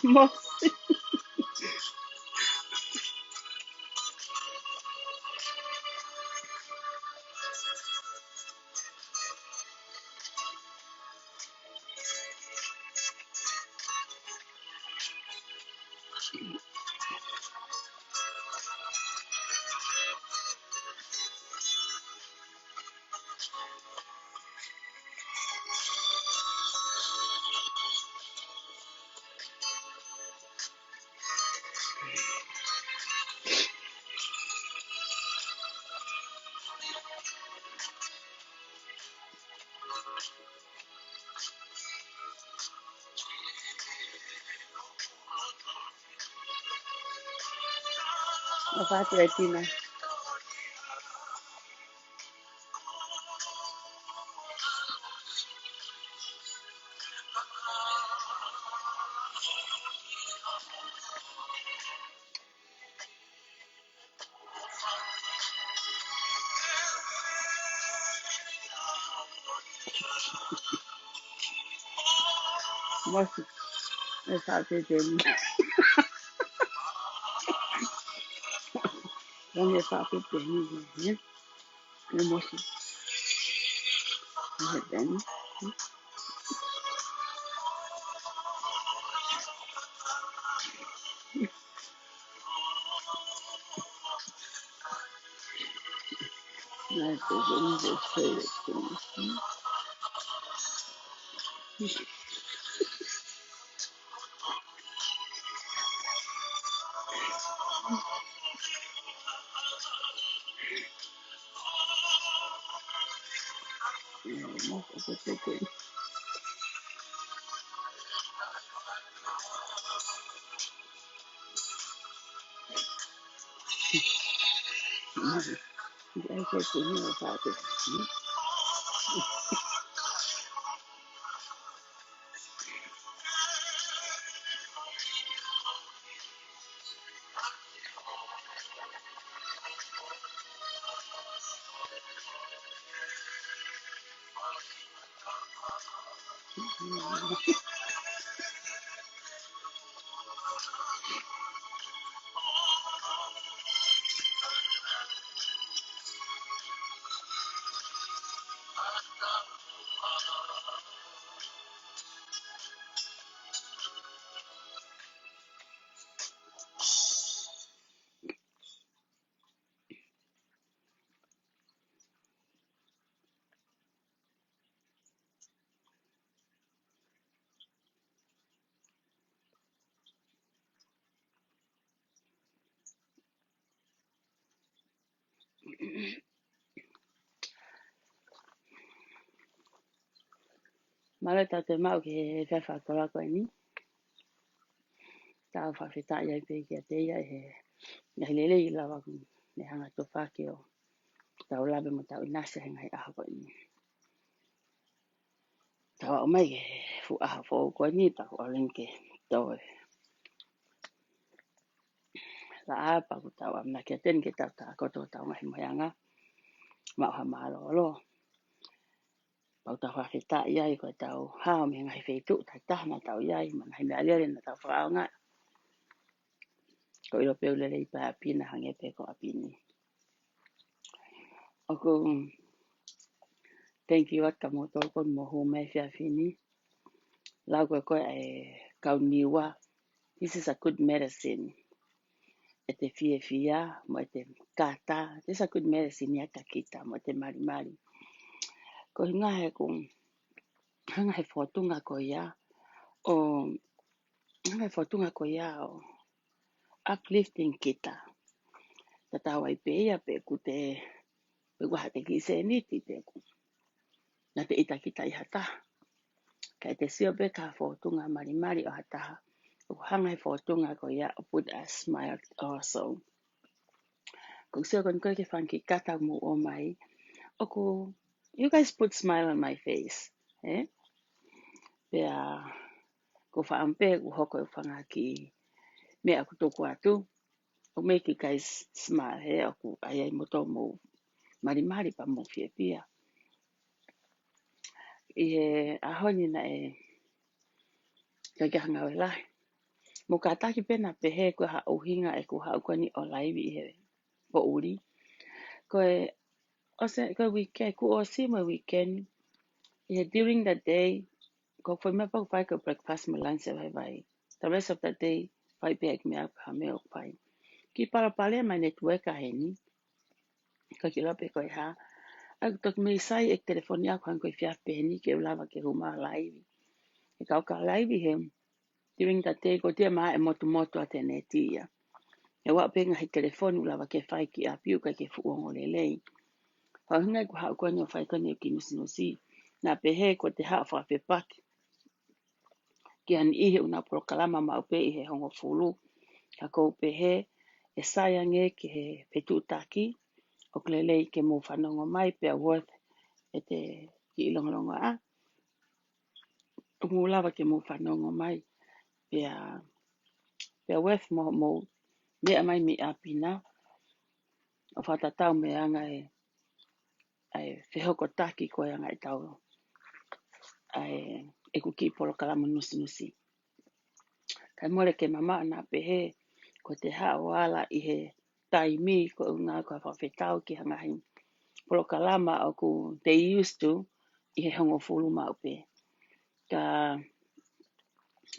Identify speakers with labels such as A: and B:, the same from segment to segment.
A: Mo- Papá, Tina. Moi, ça fait des on n'est pas fait de nous, mais moi, c'est bien. Like the wind is straight to me. Most of the chicken. I get to know about it. Mala tau te mau ki he whawha koe ni. Tau whawhita iai pe ki a te ia he lele I lawa ku ne hanga to whake o tau lawe mo tau inase henga he aha koe ni. Tau o mai ke fu aha fo koe ni tau o linke tau la apa ku tau amna ki a ten ke tau ta koto tau ngahi moyanga mau ha malo lo. Pau tau whawhita iai koe tau hao me ngahi wheitu tai tahana tau iai ma ngahi mea lere na tau whakao ngā. Ko ilo peu lele I pa apina hange pe ko apini. Oku thank you at ka mo tolkon mo hu me fia fini. Lau koe koe kau niwa. This is a good medicine. E te fia mo e te kata. This is a good medicine ya ka kita mo te mari mari. Ko hinga he ku hanga he whotunga ko ia. O hanga he whotunga ko ia o uplifting kita. Ta tau ai pe ia pe ku te pe waha te kise niti pe ku. Na te ita kita I hata. Kai te sio pe ka whotunga mari mari o hataha. O hanga he whotunga ko ia o put a smile also. Kung sio kon koe ke whanki kata mo o mai. Oku, you guys put smile on my face. Eh? Pea, ko whaampe ku hoko e whanga ki mea ku toku atu. O make you guys smile. He, oku ai moto mo mari mari pa mo fia pia. I he ahoni na kai hanga o lahi. Mo ka taki pena pehe ko ha uhinga e ku ha ukani o laivi I he po uri. Koe, ose, koe weekend, ku o si mo weekend. I he during the day, ko foi me pa pai ko breakfast mo lunch e vai. The rest of the day, pai pe ek me ap ha me o pai. Ki para pale my network a heni. Ko ki lape ko ha. Ak tok me sai ek telefoni a kwan ko fia peni ke ulava ke huma live. E ka live he. During the day ko dia ma e moto atenetia. E wa penga he telefoni ulava ke fai ki apiu ka ke fu o lelei. Pa hinga ko ha ko ni fai ko ni ki nusi. Na pehe ko te ha fa pe paki. Ki an ihe una proklama ma upe ihe hongo fulu. Ka kou pehe e sayange ki he petutaki. O klelei ke mo whanongo mai pia worth e te ki ilongolongo a. O ngulawa ke mo whanongo mai pia worth mo mea mai mi apina. O whatatau me anga whehoko taki koe anga tau. E kuki polo kalama nusi. Kai more ke mama na pehe ko te hao ala I he taimi ko unga ko whawhetau ki hangahi. Polo kalama o ku they used to I he hongo fulu maupe. Ka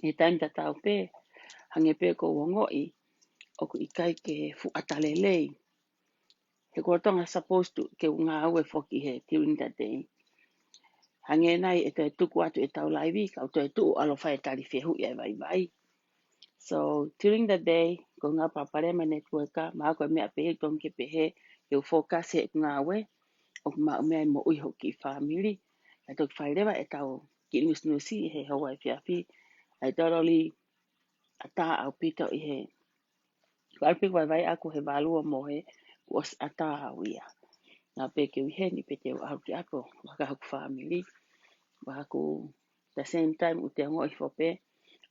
A: he taim ta tau pe hange pe ko wongoi o ku ikai ke fu atalelei. He kotonga supposed to ke unga aue foki he during that day. Hange nai e te tuku atu e tau laivi ka o te tu alo whae tari whehu I vai. So during the day, ko ngā paparema networka, maa koe mea pehe tong ke pehe, e u focus he ngā we, o maa mea mo ui hoki family. Ai toki whairewa e tau ki nusi he hawa e whiawhi. Ai toroli a tā au pito I he. Ko alpi vai aku he valua mo he, ku os a tā au ia. Nā peke uhe ni pete u au ki ako, waka haku family. Waku, the same time, u te ango I fope,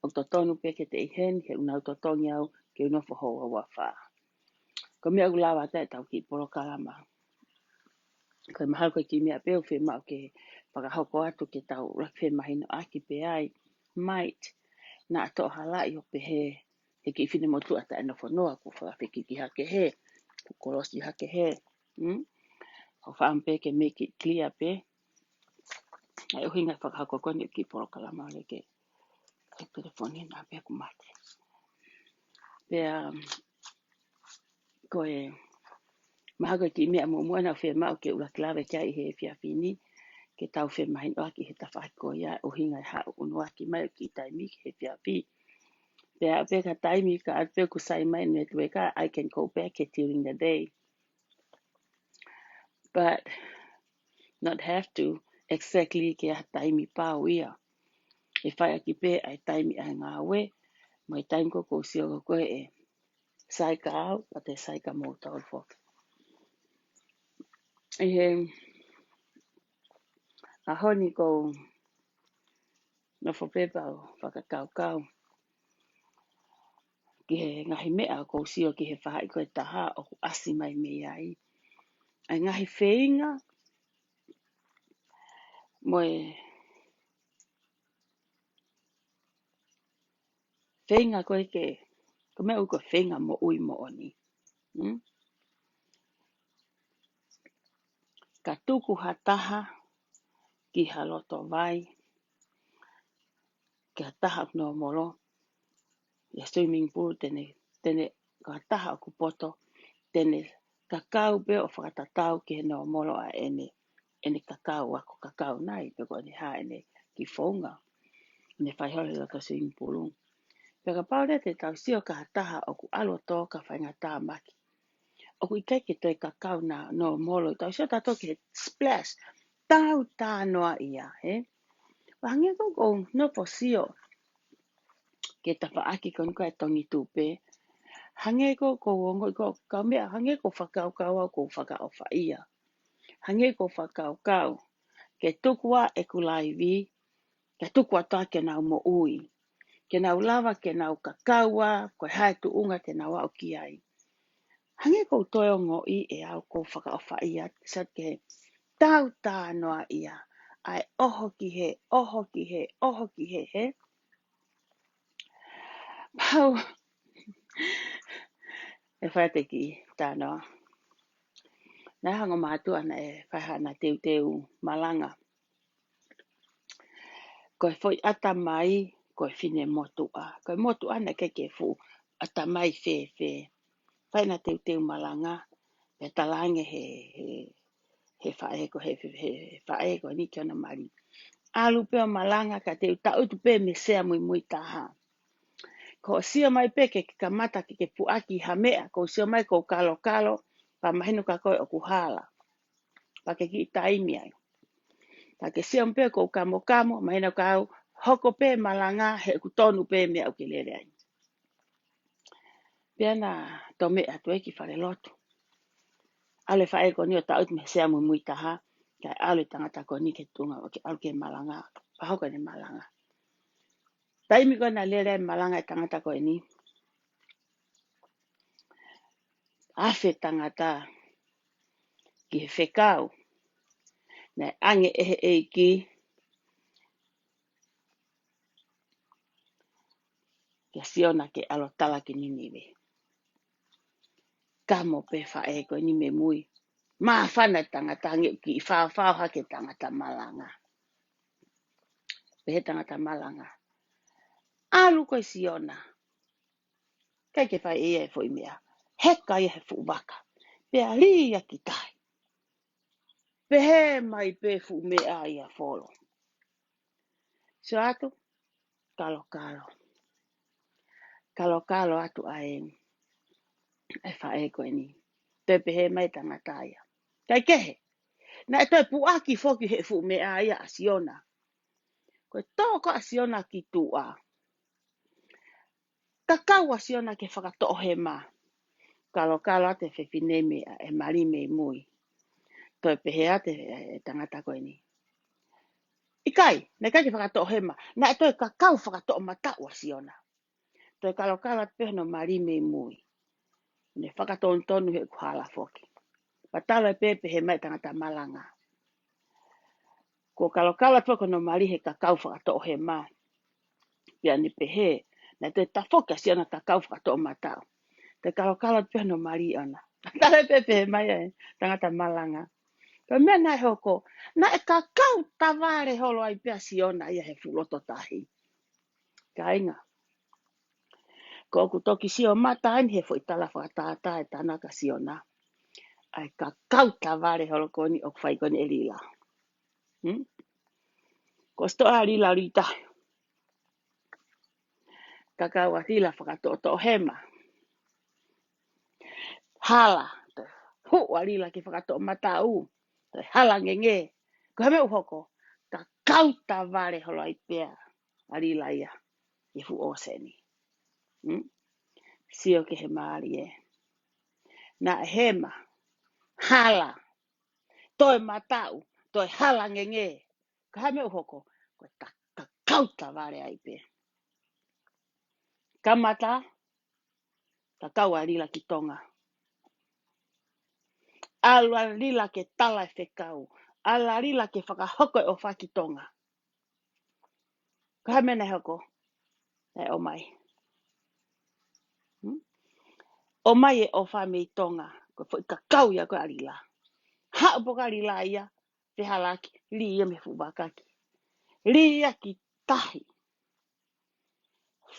A: o to tonu pe ke te ihen he unau to tongi au ke uno fo hoa wa fa ko me ulawa ta tau ki polo kalama ko mahal ko ki me pe o fe ma ke paka hoko atu ke tau rak fe mahino aki pe ai might na to hala I o pe he ki fine motu ata no fo no aku fa fe ki ha ke he ko kolos ha ke he o fa ampe ke make it clear pe ai o hinga fa hoko ko ni ki polo kalama le ke telefoni na pe ku mate pe ko mahaga ki mea mo moana fe mau ke ula klave kia I he fia fini ke tau fe mahin o aki he tawhai ko ia o hinga ha unu aki mai ki taimi ki he fia fi. Pea pe ka taimi ka atpe ku sai mai networka I can go back during the day. but not have to exactly ke a taimi pau ia. E whai aki pē ai taimi ai ngā we, mai taimi ko sio koe e sai ka au, pa te sai ka mō tau fo. E he, a honi ko na whapepa o whakakau kau, ki he ngahi mea ko sio ki he whai koe taha o ku asi mai me ai. Ai ngahi whenga, moe whenga koe ke, ko mea uko whenga mo ui mo oni. Hmm? Ka tuku hataha ki haloto vai, ki hataha no molo, ya swimming pool tene ka hataha o ku poto, tene kakau pe o whakatatau ki he no molo a ene kakau ako kakau nai, peko ene ha ene ki whaunga, ene whaihole o ka swimming pool. Peka paure te tau sio ka hataha o ku alo tō ka whainga tā maki. O ku ikai ke toi kakau na no molo, tau sio tato ki he splash, tau tā noa ia, he? Wahangia ko no po sio, ke tapa aki kon koe tongi tūpe, hange ko ongo ko ka mea, hange ko whakau kau au ko whakau whaia. Hange ko whakau kau, ke tukua e kulaiwi, ke tukua tā ke nau mo ui, ke nau lava ke nau kakaua, koe hae tu unga ke nau au ki ai. Hange ko toi ongo i e au ko whakau whaia, sat ke tau tā noa ia, ai oho ki he, oho ki he, oho ki he, he? Pau, e whaete ki tā noa. Nā hango mātu ana e whaihana teu malanga. Koe foi ata mai, koe fine motua. Koe motua ana ke fu ata mai fe. Whaina teu malanga, e talange he whaeko, he whaeko ni kia na mari. Alu peo malanga ka teu tautu pe me sea mui taha. Ko sio mai pe ke kamata ke puaki hamea, ko sio mai ko kalo, pa mahinu ka koe o kuhala. Pa ke ki taimi ai. Ta ke sio mpe ko kamo, mahinu ka au, hoko pe malanga he kutonu pe me au ke lere ai. Pea na tome atu eki whare lotu. Ale whaeko ni o tautu me sea mui taha, kai ale tangata ko ni ke tunga o ke alu ke malanga, pa hoko ni malanga. Taimi ko na lere malanga e tangata ko ni. Afe tangata ki he whekau, na ange eiki, ke siona ke alotala ki niniwe. Kamo pe whaeko ni me mui. Maa whana tangata nge ki whao hake tangata malanga. Pehe tangata malanga. Alu koe siona. Kai ke whai e fo i mea. Heka ia he fuwaka. Pea lia ki tai. Pehe mai pe fu mea ia folo. So atu, kalo. Kalo atu ae whaeko ni. Te pehe mai tangata ia. Kai kehe. Na e toi puaki foki he fu mea ia asiona. Koe tōko asiona ki tua. Kakau asiona ke whakatoho he mā. Kalo ate whewhineme e mari me mui. Toi pehe ate tangata koe ni. Ikai, ne kai ke whakatoho he mā. Na e toi kakau whakatoho matau asiona. Toi kalo ate pehe no mari me mui. Ne whakatoho tonu he kuhala foki. Patalo e pehe mai tangata malanga. Ko kalo ate pehe no mari he kakau whakatoho he mā. Pia ni pehe. Na toi tafoka asiona kakau whakatoho matau. Te kalo pehe no mari ona. Tare pepe mai e tangata malanga. Ka mea nai hoko, na e kakau taware holo ai pea siona ia he fuloto tahi. Ka inga. Ko ku toki sio mata ani he fwoi tala whakatata e tanaka siona. Ai kakau taware holo koni o kwhai koni e lila. Ko sto a lila rita. Kakau a lila whakatoto hema. Hala. Hu a lila ki whakatoto mata u. Toi halange nge. Ko hame uhoko. Ka kauta vale holo ai pea. Alila ia. I fu oseni. Sio ke he maari e. Na hema. Hala. Toi matau. Toi halange nge. Ko hame uhoko. Ko ka kauta vale ai pea. Kamata. Ka kau alila ki tonga. Ala lila ke tala e whekau. Ala lila ke whakahoko o whakitonga. Ka hame nei hoko. E o mai. O mai e o whamei tonga. Ko fwoi ka kau ia ko alila. Ha o poka alila ia. Te halaki. Li ia me fubakaki. Li ia ki tahi.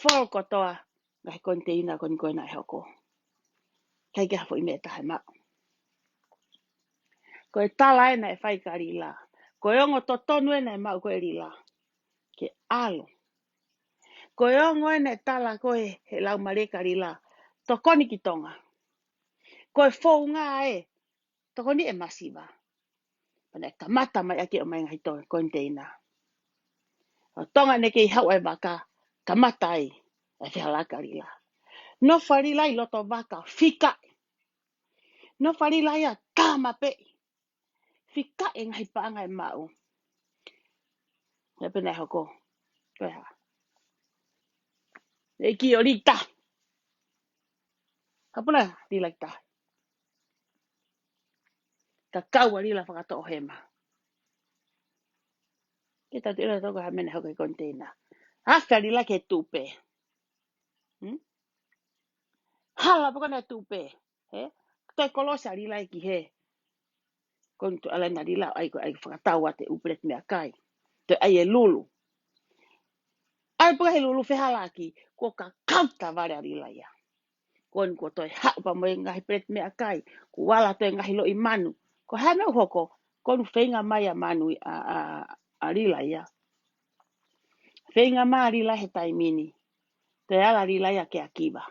A: Whao kotoa. Ngai konte ina koni koina e hoko. Kei ke hafo i me tahe mau. Ko e tala ena e whai ka alila. Ko e ongo to tonu ena e mau ko e alila. Ke alo. Ko e ongo ena e tala ko e he lau mareka alila. To koni ki tonga. Ko e fou ngā e. To koni e masiva. Pana e kamata mai ake o mai ngai to konte ina. O tonga ne ke i hau e waka. Kamata ai. E whihalaka alila. No wharila i loto waka. Fika. No wharila ia tāma pe. Fika e ngai paanga e mau. E pena e hoko. Koe ha. E ki o rita. Kapuna rila ki tahi. Ka kaua rila whakato o hema. Ke tatu ira toko ha mene hoko i konteina. Haka rila ke tupe. Hala pokona tupe. He? Toi kolosa rila e ki he. Kontu ala na rila ai whakatau ate upret mea kai. Toi ai e lulu. Ai poka he lulu whihalaki. Ko ka kauta vare a rila ia. Kon ko toi hapa mo ngahi pret mea kai. Ko wala toi ngahi lo i manu. Ko hana hoko. Kon whenga mai a manu a rila ia. Whenga maa rila he taimini. Toi ala rila ia ke akiba.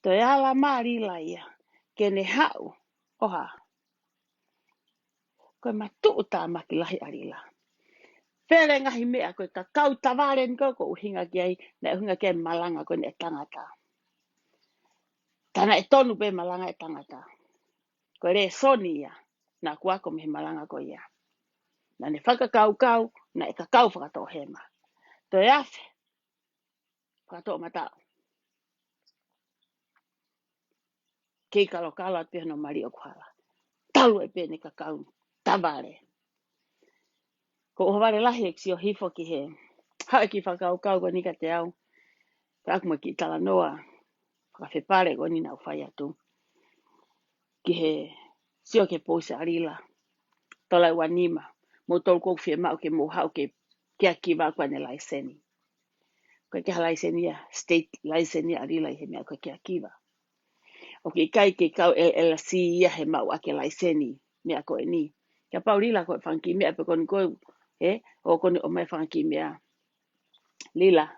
A: Toi ala maa rila ia. Ke ne hau. Oha. Koe matuu tā maki lahi a rila. Pere ngahi mea koe ka kauta varen ko uhinga ki ai. Na uhinga ke malanga koe ne e tangata. Tana e tonu pe malanga e tangata. Koe re soni ia. Na kuako me malanga ko ia. Na ne whakakau na e kakau whakato hema. Toi afe. Whakato matao. Kei kalo at pihano mari o kuhala. Talu e pene kakau. Tavare. Ko uhavare lahi e o hifo ki he. Hae ki whakau ko nika te au. Ka akuma ki tala noa. Whakawhepare ko nina uwhai atu. Ki he sio ke pose arila. Tola e wanima. Mo tolu kou whia mau ke mo hau ke kia ki wakua ne laiseni. Koe ke ha laiseni ya. State laiseni arila i he mea koe kia kiwa. O ke kai ke kau la si ia he mau ake laiseni. Mea koe ni. Kia pau rila koe whanki mea pe koni koe. O koni o mai whanki mea. Lila.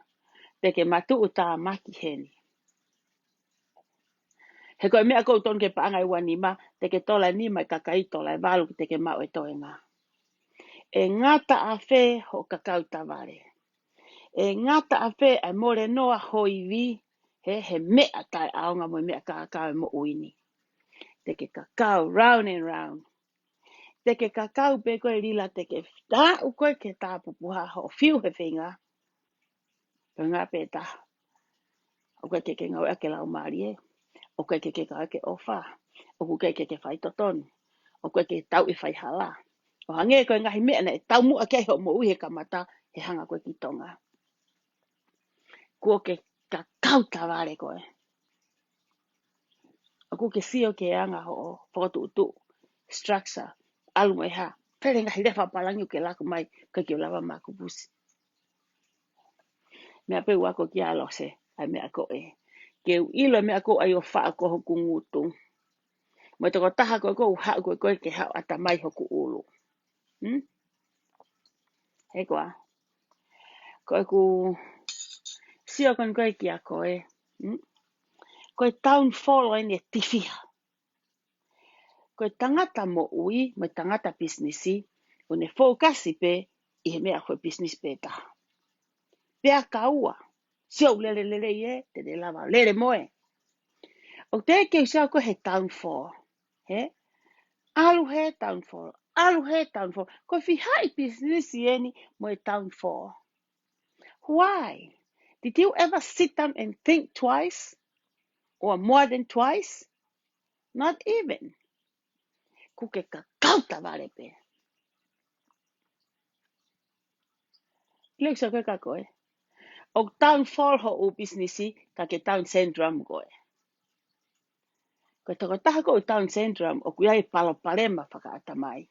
A: Te ke matu uta maki heni. He koe mea kou ton ke paanga i wanima. Te ke tola ni mai kakaito lai walu te ke mau e toenga. E ngata a whe ho kakau taware. E ngata a whe a more noa hoiwi. He mea tai aonga mo mea kakau e mo uini. Te ke kakau round and round. Te ke kakau pe koe rila te ke tāu koe ke tāpupuha ho fiu he whinga. Ko ngā pe tā. O koe ke ngau ake lau maari e. O koe ke kau ake ofa. O koe ke whai totonu. O koe ke tau i whai hala. O hange koe ngahi mea na e tau mua ke ho mo ui he kamata he hanga koe ki tonga. Kua ke kakau taware koe. O kua ke sio ke anga ho o whakatu utu. Structure. Alu mai ha. Pere ngahi refa palangi ke laku mai koe ki o lava maku pusi. Mea pe wako ki alo se. Ai mea ko e. Ke u ilo mea ko ai o wha ko hoku ngutu. Mo toko taha koe ko u hau koe ke hau ata mai hoku ulu. He koa. Koe ku sio kon koe ki a koe. Koe town fall o ene tifiha. Koe tangata mo ui, mo tangata businessi, o ne fokasi pe i he mea koe business pe ta. Pea kaua, siau lele ie, te de lava, lele moe. O te ke siau koe he downfall, he? Alu he downfall. Koe fi hai business ieni mo e downfall. Why? Did you ever sit down and think twice? Or more than twice? Not even. Kuke ka kauta vale pe. Lek sa koe ka koe. O downfall ho o businessi ka ke down syndrome koe. Koe toko taha ko o down syndrome o kuia i palo palema whakaata mai.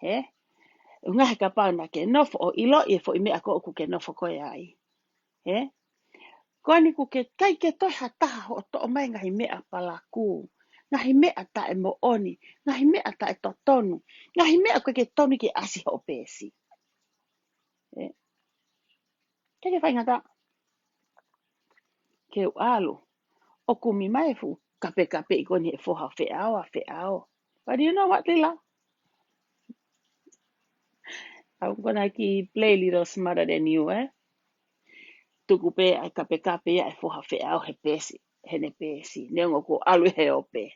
A: He? Unga he ka pau na ke nofo o ilo i fo i mea ko o kuke nofo koe ai. He? Koe ni kuke kai ke toha taha ho to o mai ngahi mea pala kū. Ngahi mea ta e mo oni. Ngahi mea ta e totonu. Ngahi mea koe ke tonu ki asi ho pesi. He? Keke whai ngata. Ke u alu. O kumi mai fu kape i koni e foha wheao. But you know what, Lila? I'm gonna keep play little smarter than you, eh? Tuku pe ai kape ia e foha wheao he pesi. Hene pesi. Neongo ko alu he ope.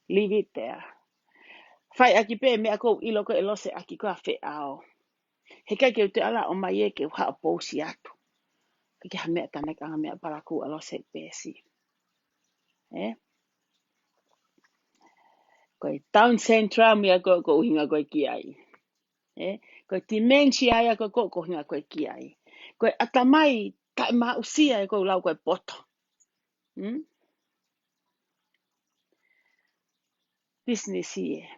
A: Leave it there. Whai aki pe mea kou ilo ko e lose aki koa wheao. He kai ke te ala o mai e ke uha o pousi atu. Ke ha mea tanek anga mea paraku a lose pesi. Eh? Koe Down syndrome ia ko hinga koe ki ai. Eh? Koe dementia ia ko hinga koe ki ai. Koe atamai ta ma usia e ko lau koe poto. Business here.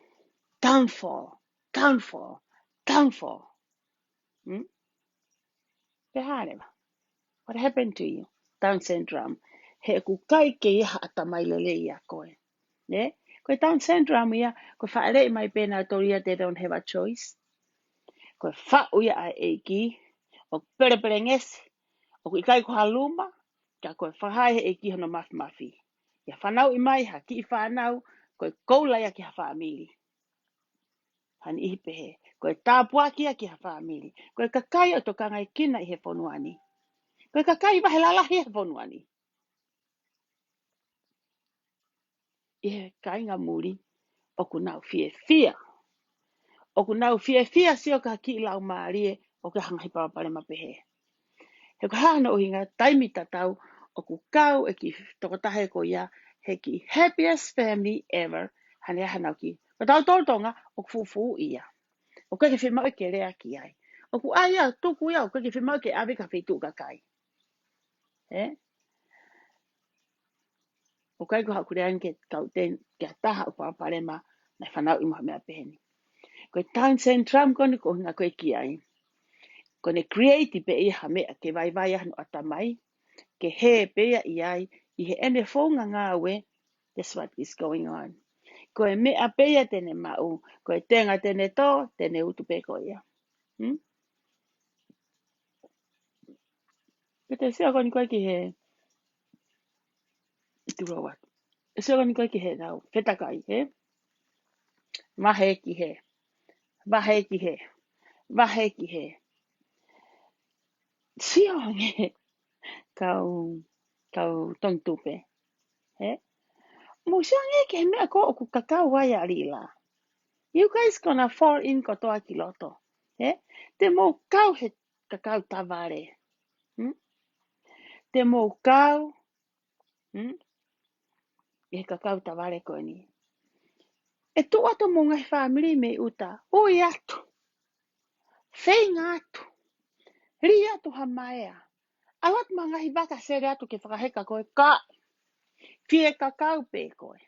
A: Downfall. Pehaneva. What happened to you? Down syndrome. He ku kai ke ia atamai lele ia koe. Ne? Koe Down syndrome ia, koe whaere mai pēnā toria they don't have a choice. Koe whau ia ai eiki, o pere ngesi, o kui kai ko haluma, kia koe whahai he eiki hono mafi. Ia whanau i mai, ha ki i whanau, koe koula ia ki ha whaamili. Hani ihi pehe. Koe tāpua kia ki ha whaamili. Koe kakai o tokanga i kina i he whonuani. Koe kakai wahe lalahi he whonuani. I he kainga muri, o ku nau fia. O ku nau fia sio ka ki lau maarie, o ka hangahi papare mapehe. He ka hana o hinga taimi tatau, o ku kau e ki tokotahe ko ia, he ki happiest family ever, hane hanau ki. O tau tōtonga, o ku fufu ia. O ka ke whimau e ke rea ki ai. O ku aia, tuku ia, o ka ke whimau ke awe ka whitu ka kai. O kai ko hakurean ke kauten, ke ataha o papare ma, na whanau i maha mea peheni. Koe Down syndrome kone ko hinga koe ki ai. Kone create pe ia mea ke vai anu atamai, ke he pe ia iai, i he ene whonga ngāwe, that's what is going on. Koe mea pe ia tene mau, koe tenga tene tō, tene utu pe ko ia. Kete sea koni koe ki he, ituro wat. Sea koni koe ki he nau, whetakai he, wahe ki he. Sionge, kau tongtupe. He? Mo siange ke mea ko o ku kakau wai a rila. You guys gonna fall in ko toa ki loto. He? Te mo kau he kakau tavare. Te mo kau, he kakau tavare ko ni. E tu ato mo ngai family me uta. Ui atu. Whenga atu. Ri atu ha maea. Awat mga hibaka sere atu ke whakaheka koe ka. Fie kakau pe koe.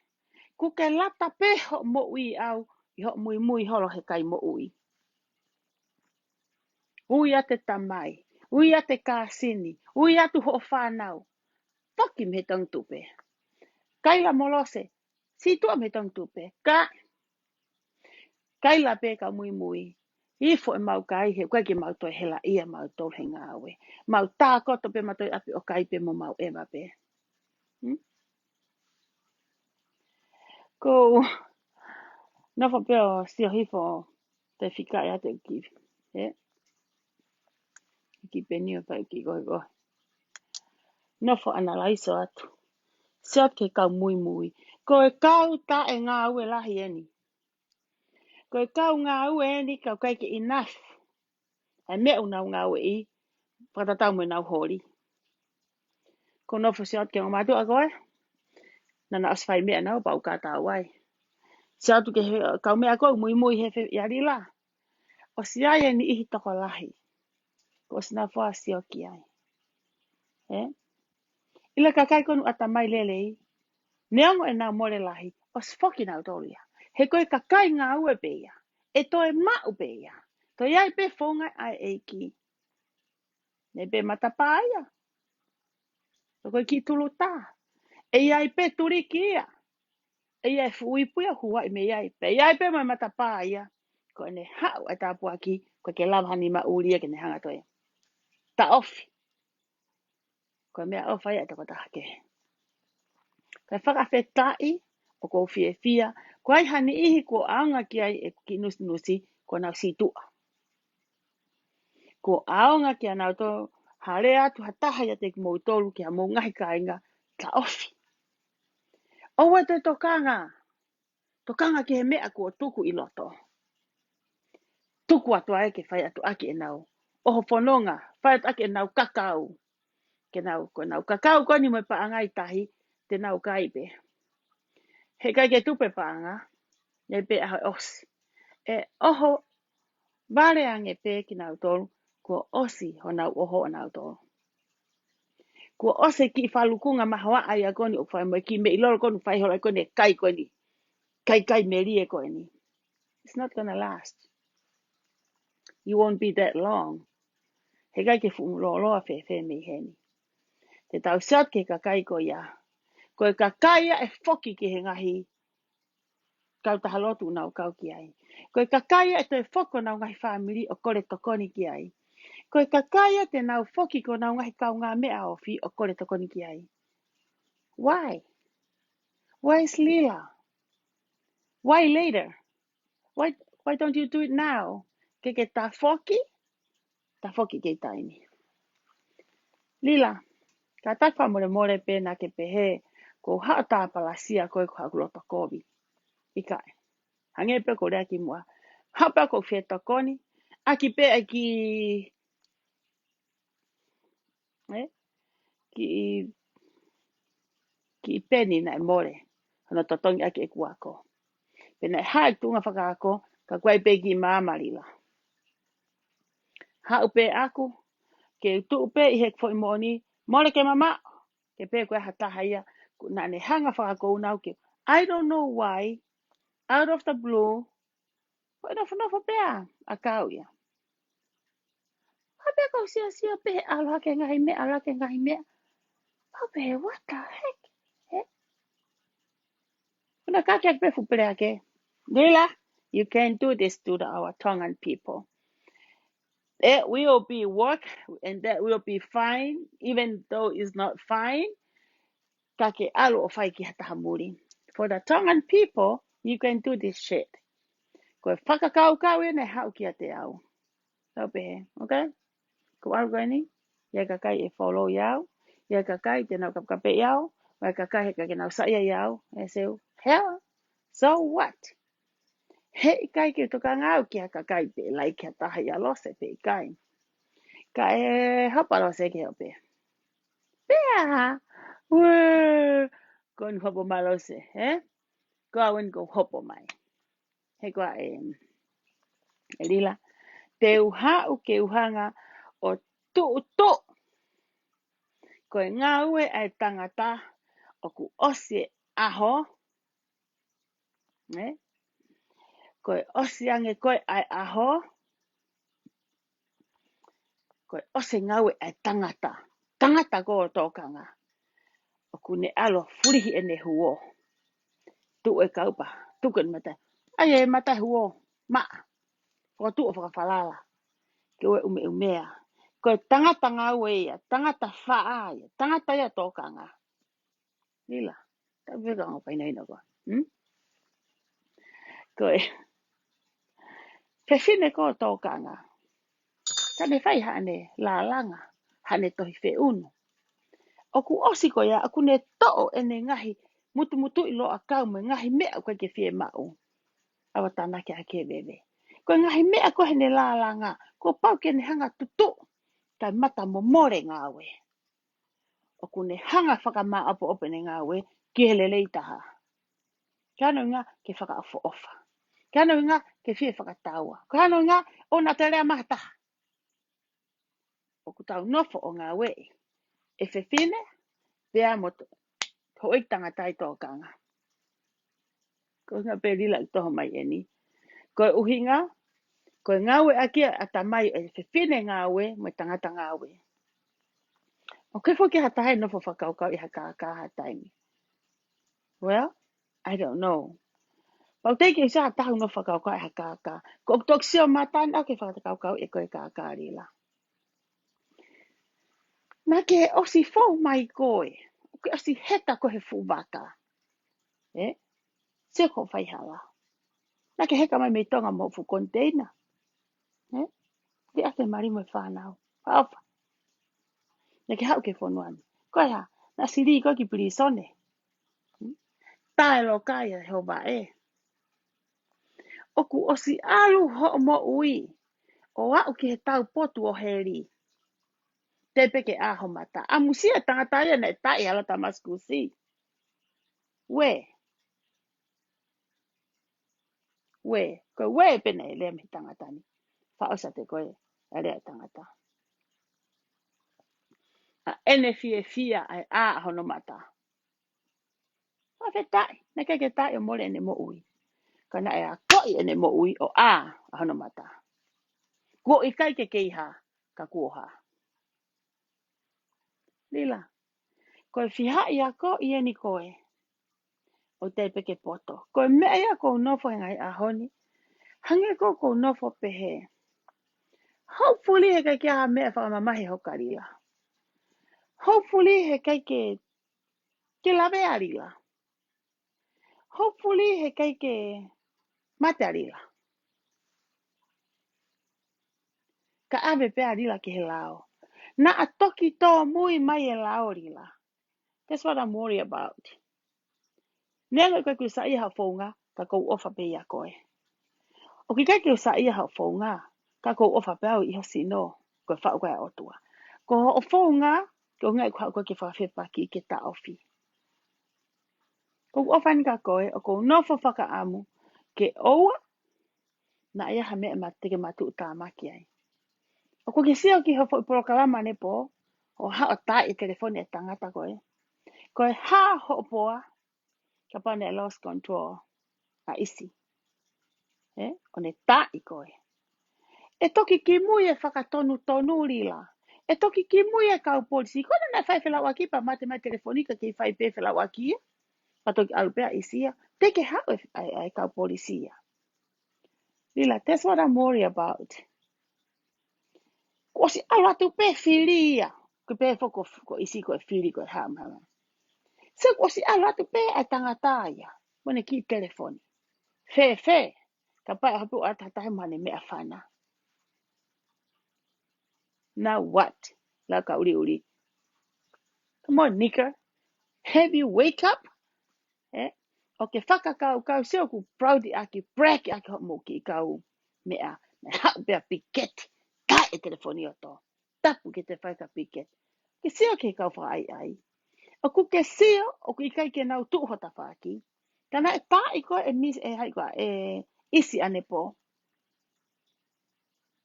A: Kuke lata pe ho mo ui au. I ho mui holo he kai mo ui. Ui ate tamai. Ui ate kāsini. Ui atu ho whanau. Toki me tong tupe. Kaila molose. Si tua me tong tupe. Kaila pe ka mui. I fo e mau kai he. Koe ki mau toi hela ia mau tol he ngāwe. Mau tā koto pe mau toi api o kai pe mo mau ema pe. Ko na fa peo si hifo te fika ya te ki. Ki penio pa ki go. No fa analyze atu. Siat ke kau mui. Ko e kau ta e ngā ue lahi eni. Ko e kau ngā ue eni kau kai ke enough. E mea unau ngā ue i. Whakatatau me nau hori. Ko no fa siat ke ngā matu a koe. Nana asfai mea nau pau kata wai. Siat ke kau mea koe mui he yari la. O si ai ni ihi toko lahi. Ko sina fua sio ki ai. Ila kakai konu atamai lelei. Neongo e nau more lahi. O sfoki nau tolia. He koe kakai ngā ue beia. E toe mau beia. To iai pe fonga ai eiki. Ne pe matapāia. To koe ki tulu tā. E iai pe turiki ia. E iai fuipuia hua i me iai pe. Iai pe mai matapāia. Ko ne hau e tāpua ki. Ko ke lamhani ma uria ke ne hanga toe. Ta ofi. Ko mea ofa ia te kota hake. Kai whakawhetai o ko fia. Ko ai hani ihi ko aonga ki ai e ki nusi ko nau situa. Ko aonga ki anau to hare atu hataha ia te mo tolu ki a mo ngahi kainga ta ofi. Owa te tokanga. Tokanga ki he mea ko tuku i loto. Tuku atu ai ke whai atu aki e nau. Oho whanonga. Whai atu aki e nau kakau. Ke nau ko nau kakau ko ni mo paangai tahi te nau kaipe. He kai ke tupe paanga. Nei pe aho osi. E oho vale ange pe ki nau tolu. Ko osi ho nau oho o nau tolu. Ko ose ki whalukunga mahawa ai a koni o whai mo ki me iloro konu whai hola koni e kai koni. Kai meri e koni. It's not gonna last. You won't be that long. He kai ke fu loa fe me heni. Te tau siat ke kakai ko ia. Ko e kakai e foki ki he ngahi. Kau tahalotu nau kau ki ai. Ko e kakai e te foko nau ngahi whamiri o kore tokoni ki ai. Ko e kakai te nau foki ko nau ngahi kau ngā mea ofi o kore tokoni ki ai. Why? Why is Lila? Why later? Why don't you do it now? Ke ta foki ke taimi. Lila, ka takwa more pena ke pehe ko hata palasia ko hakulota kobi. Ikai. Hange pe ko reaki mua. Hapa ko feta koni. Aki pe aki ki peni na more. Hana totongi aki e kuako. Pena hai tunga whakaako ka kwai pe ki māmarila. Ha upe aku ke tu upe i hek foi moni. Mole ke mama. Ke pe koe hataha ia. Na ne hanga whakaako unau ke. I don't know why. Out of the blue. Koe no whanofo pea. A kau ia. Ha pea kau sia pe ala ke ngahi mea. Ha pe what the heck? Kuna kake pe fupere ake. Lila, you can do this to our Tongan people. It will be work and that will be fine, even though it's not fine. Kake alo o whai ki hatahamuri. For the Tongan people, you can do this shit. Ko whakakau e ne hau ki a te au. Tau pehe, okay? Ko alu koe ni, ia kakai e follow iau, ia kakai te nau kapkape iau, ia kakai he kake nau saia iau, e seu, hell, so what? He kai ki toka ngau ki a kakai pe, lai ki a taha ia lose pe kai. Ka e haparo se ke ope. Pea, wē, ko ni hopo malo se, Ko awen ko hopo mai. He koa e lila. Te uhau ke uhanga o tu. Ko e ngā ue ai tangata o ku osi aho. Ko e osi ange koe ai aho. Ko e osi ngā ue ai tangata. Tangata ko o tōkanga. O ku ne alo furihi e ne huo. Tu e kaupa. Tuku ni mata. Ai e mata huo. Ma. Ko tu o whakawhalala. Ke ue umea. Ko e tangata ngā ue ia. Tangata whaa ia. Tangata ia tōkanga. Lila. Ta vega ngā paina ina koa. Koe. Fefine ko tōkanga. Kane whai hane la langa. Hane tohi whe unu. Oku osi ko ia, aku ne to'o ene ngahi. Mutu ilo a kau me ngahi mea koe ke whie mau. Awa tāna ke hake wewe. Koe ngahi mea koe hene la langa. Ko pau ke ne hanga tutu. Kai mata mo more ngāwe. Oku ne hanga whakamaa apo opene ngāwe. Ki hele leitaha. Kano ngā ke whakaafo ofa. Kano ngā ke whie whakataua. Kano ngā o nā te rea mahataha. Oku tau nofo o ngā wei. E whewhine, wea moto. Ho ik tanga tai tōkanga. Ko ngā perila i toho mai eni. Ko uhinga, ko ngā we akia ata mai e whewhine ngā we, mai tangata ngā we. O ke whoki hatahe nofo whakaukau I haka hataimi. Well, I don't know. Pau teike isa hatahu no whakaukau I haka. Ko oktok sio matana ke whakaukau e koe kākārila. Nā ke osi fau mai koe. Ke osi heta ko he fuwaka. Se ko whaihala. Nā ke heka mai me tonga mo fu container. Ke ate marimo e whanau. Hauwha. Nā ke hau ke whonuani. Koe ha, nā siri koe ki pirisone. Tae lo kaya he ba e. Oku osi alu ho mo ui. O au ki he tau potu o heri. Te peke aho mata. A musia tangata ia na tae ala tamaskusi. We. Koe we pene lea mi tangatani. Whaosa te koe. Alea tangata. A ene fia ai a hono mata. Hawe tae. Na keke tae o mole ene mo ui. Kana e a koi ene mo ui o a hono mata. Ko I kai ke keiha ka kuoha. Lila. Koe whiha I a ko I eni koe. O te peke poto. Koe mea ia ko nofo ngai a honi. Hange ko nofo pehe. Hopefully he kai kia mea whakamamahi hokarila. Hopefully he kai ke lawe arila. Hopefully he kai ke mate arila. Ka ave pe arila ke he lao. Na a toki tō mui mai e lao rila. That's what I'm worried about. Nea koe sa iha whaunga, ka kou ofa pe ia koe. O ki kai sa iha whaunga, ka kou ofa pe au iho sino, koe whau koe otua. Ko o whaunga, ko ngai kwa koe ke whawhewhaki ke ta ofi. Ko ofa ni ka koe, o ko nofo whaka amu, ke oua, na ia ha mea ma teke matu uta maki ai. O ko ke sio ki hofo I porokalama ne po, o ha o tai I telefone e tangata koe. Koe ha ho poa, ka pane e lost control, a isi. O ne tai koe. E toki ki mui e whakatonu rila. E toki ki mui e kau polisi. Kona na whai whela waki pa mate mai telefonika ki whai pe whela waki. Pa toki alupea isia. Teke hau e kau polisia. Rila, that's what I'm worried about. Ko si alatu pe filia. Ko pe foko ko isi ko e fili ko e ham. Se ko si alatu pe e tangataya. Mone ki telefoni. Fe. Ka pai hapu atatahe mane mea whana. Now what? La ka uri. Come on, Nika. Have you wake up? O ke whakakau seo ku proudi aki breki aki hot mo ki kau mea. Me hau bea piket. Ka e telefoni o to. Tapu ke te whaika piket. Ke seo ke kau wha ai. O ku ke seo o ku ikai ke nau tuu hota whaki. Kana e tā I koe e mis e hai koa e isi ane po.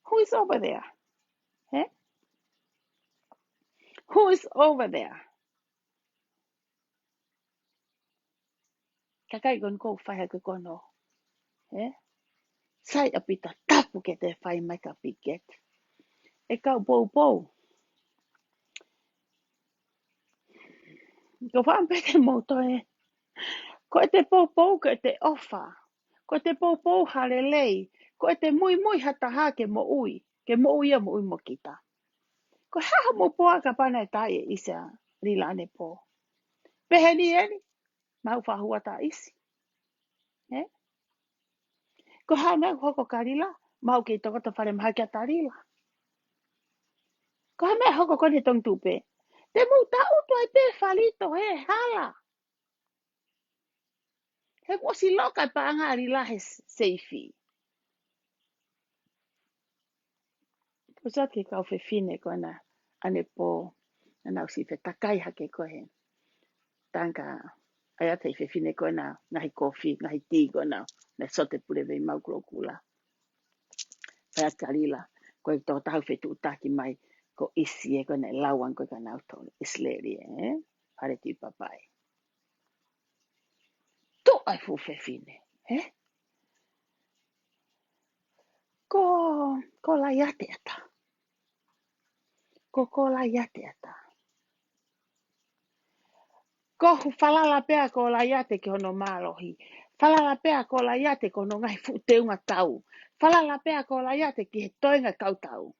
A: Who is over there? Who is over there? Kakai kon kou whaiha ke kono. Sai apita tapu ke te whai mai ka piket. E kau pou. Ko whampete moto e. Ko e te pou ko e te ofa. Ko e te pou hale lei. Ko e te mui hata ha ke mo ui. Ke mo ui a mo ui mo kita. Ko haha mo poa ka pana e tai e isa rila ane po. Pehe ni eni. Mau whahua ta isi. Ko hana hoko karila, mau ke toko to whare maha kia tarila. Ko hame hoko kone tong tupe. Te mu ta utu ai pe whalito he hala. He wasi loka pa anga rila he seifi. Ko sa ke kau fe fine ko na ane po na usi fe takai hake ko he. Tanka ai te fe fine ko na ngahi kofi, ngahi ti ko na sote pule vei mau kula. Fa karila ko to tau fe tu taki mai ko isi e ko na lawan ko ka na to isleri pare ti papai. To ai fu fe fine, Ko la yate ata. Ko la yate ata. Ko falala pea ko la yate ki hono malohi. Falala pea ko la yate ko no ngai fu te unga tau. Falala pea ko la yate ki he toinga kau tau.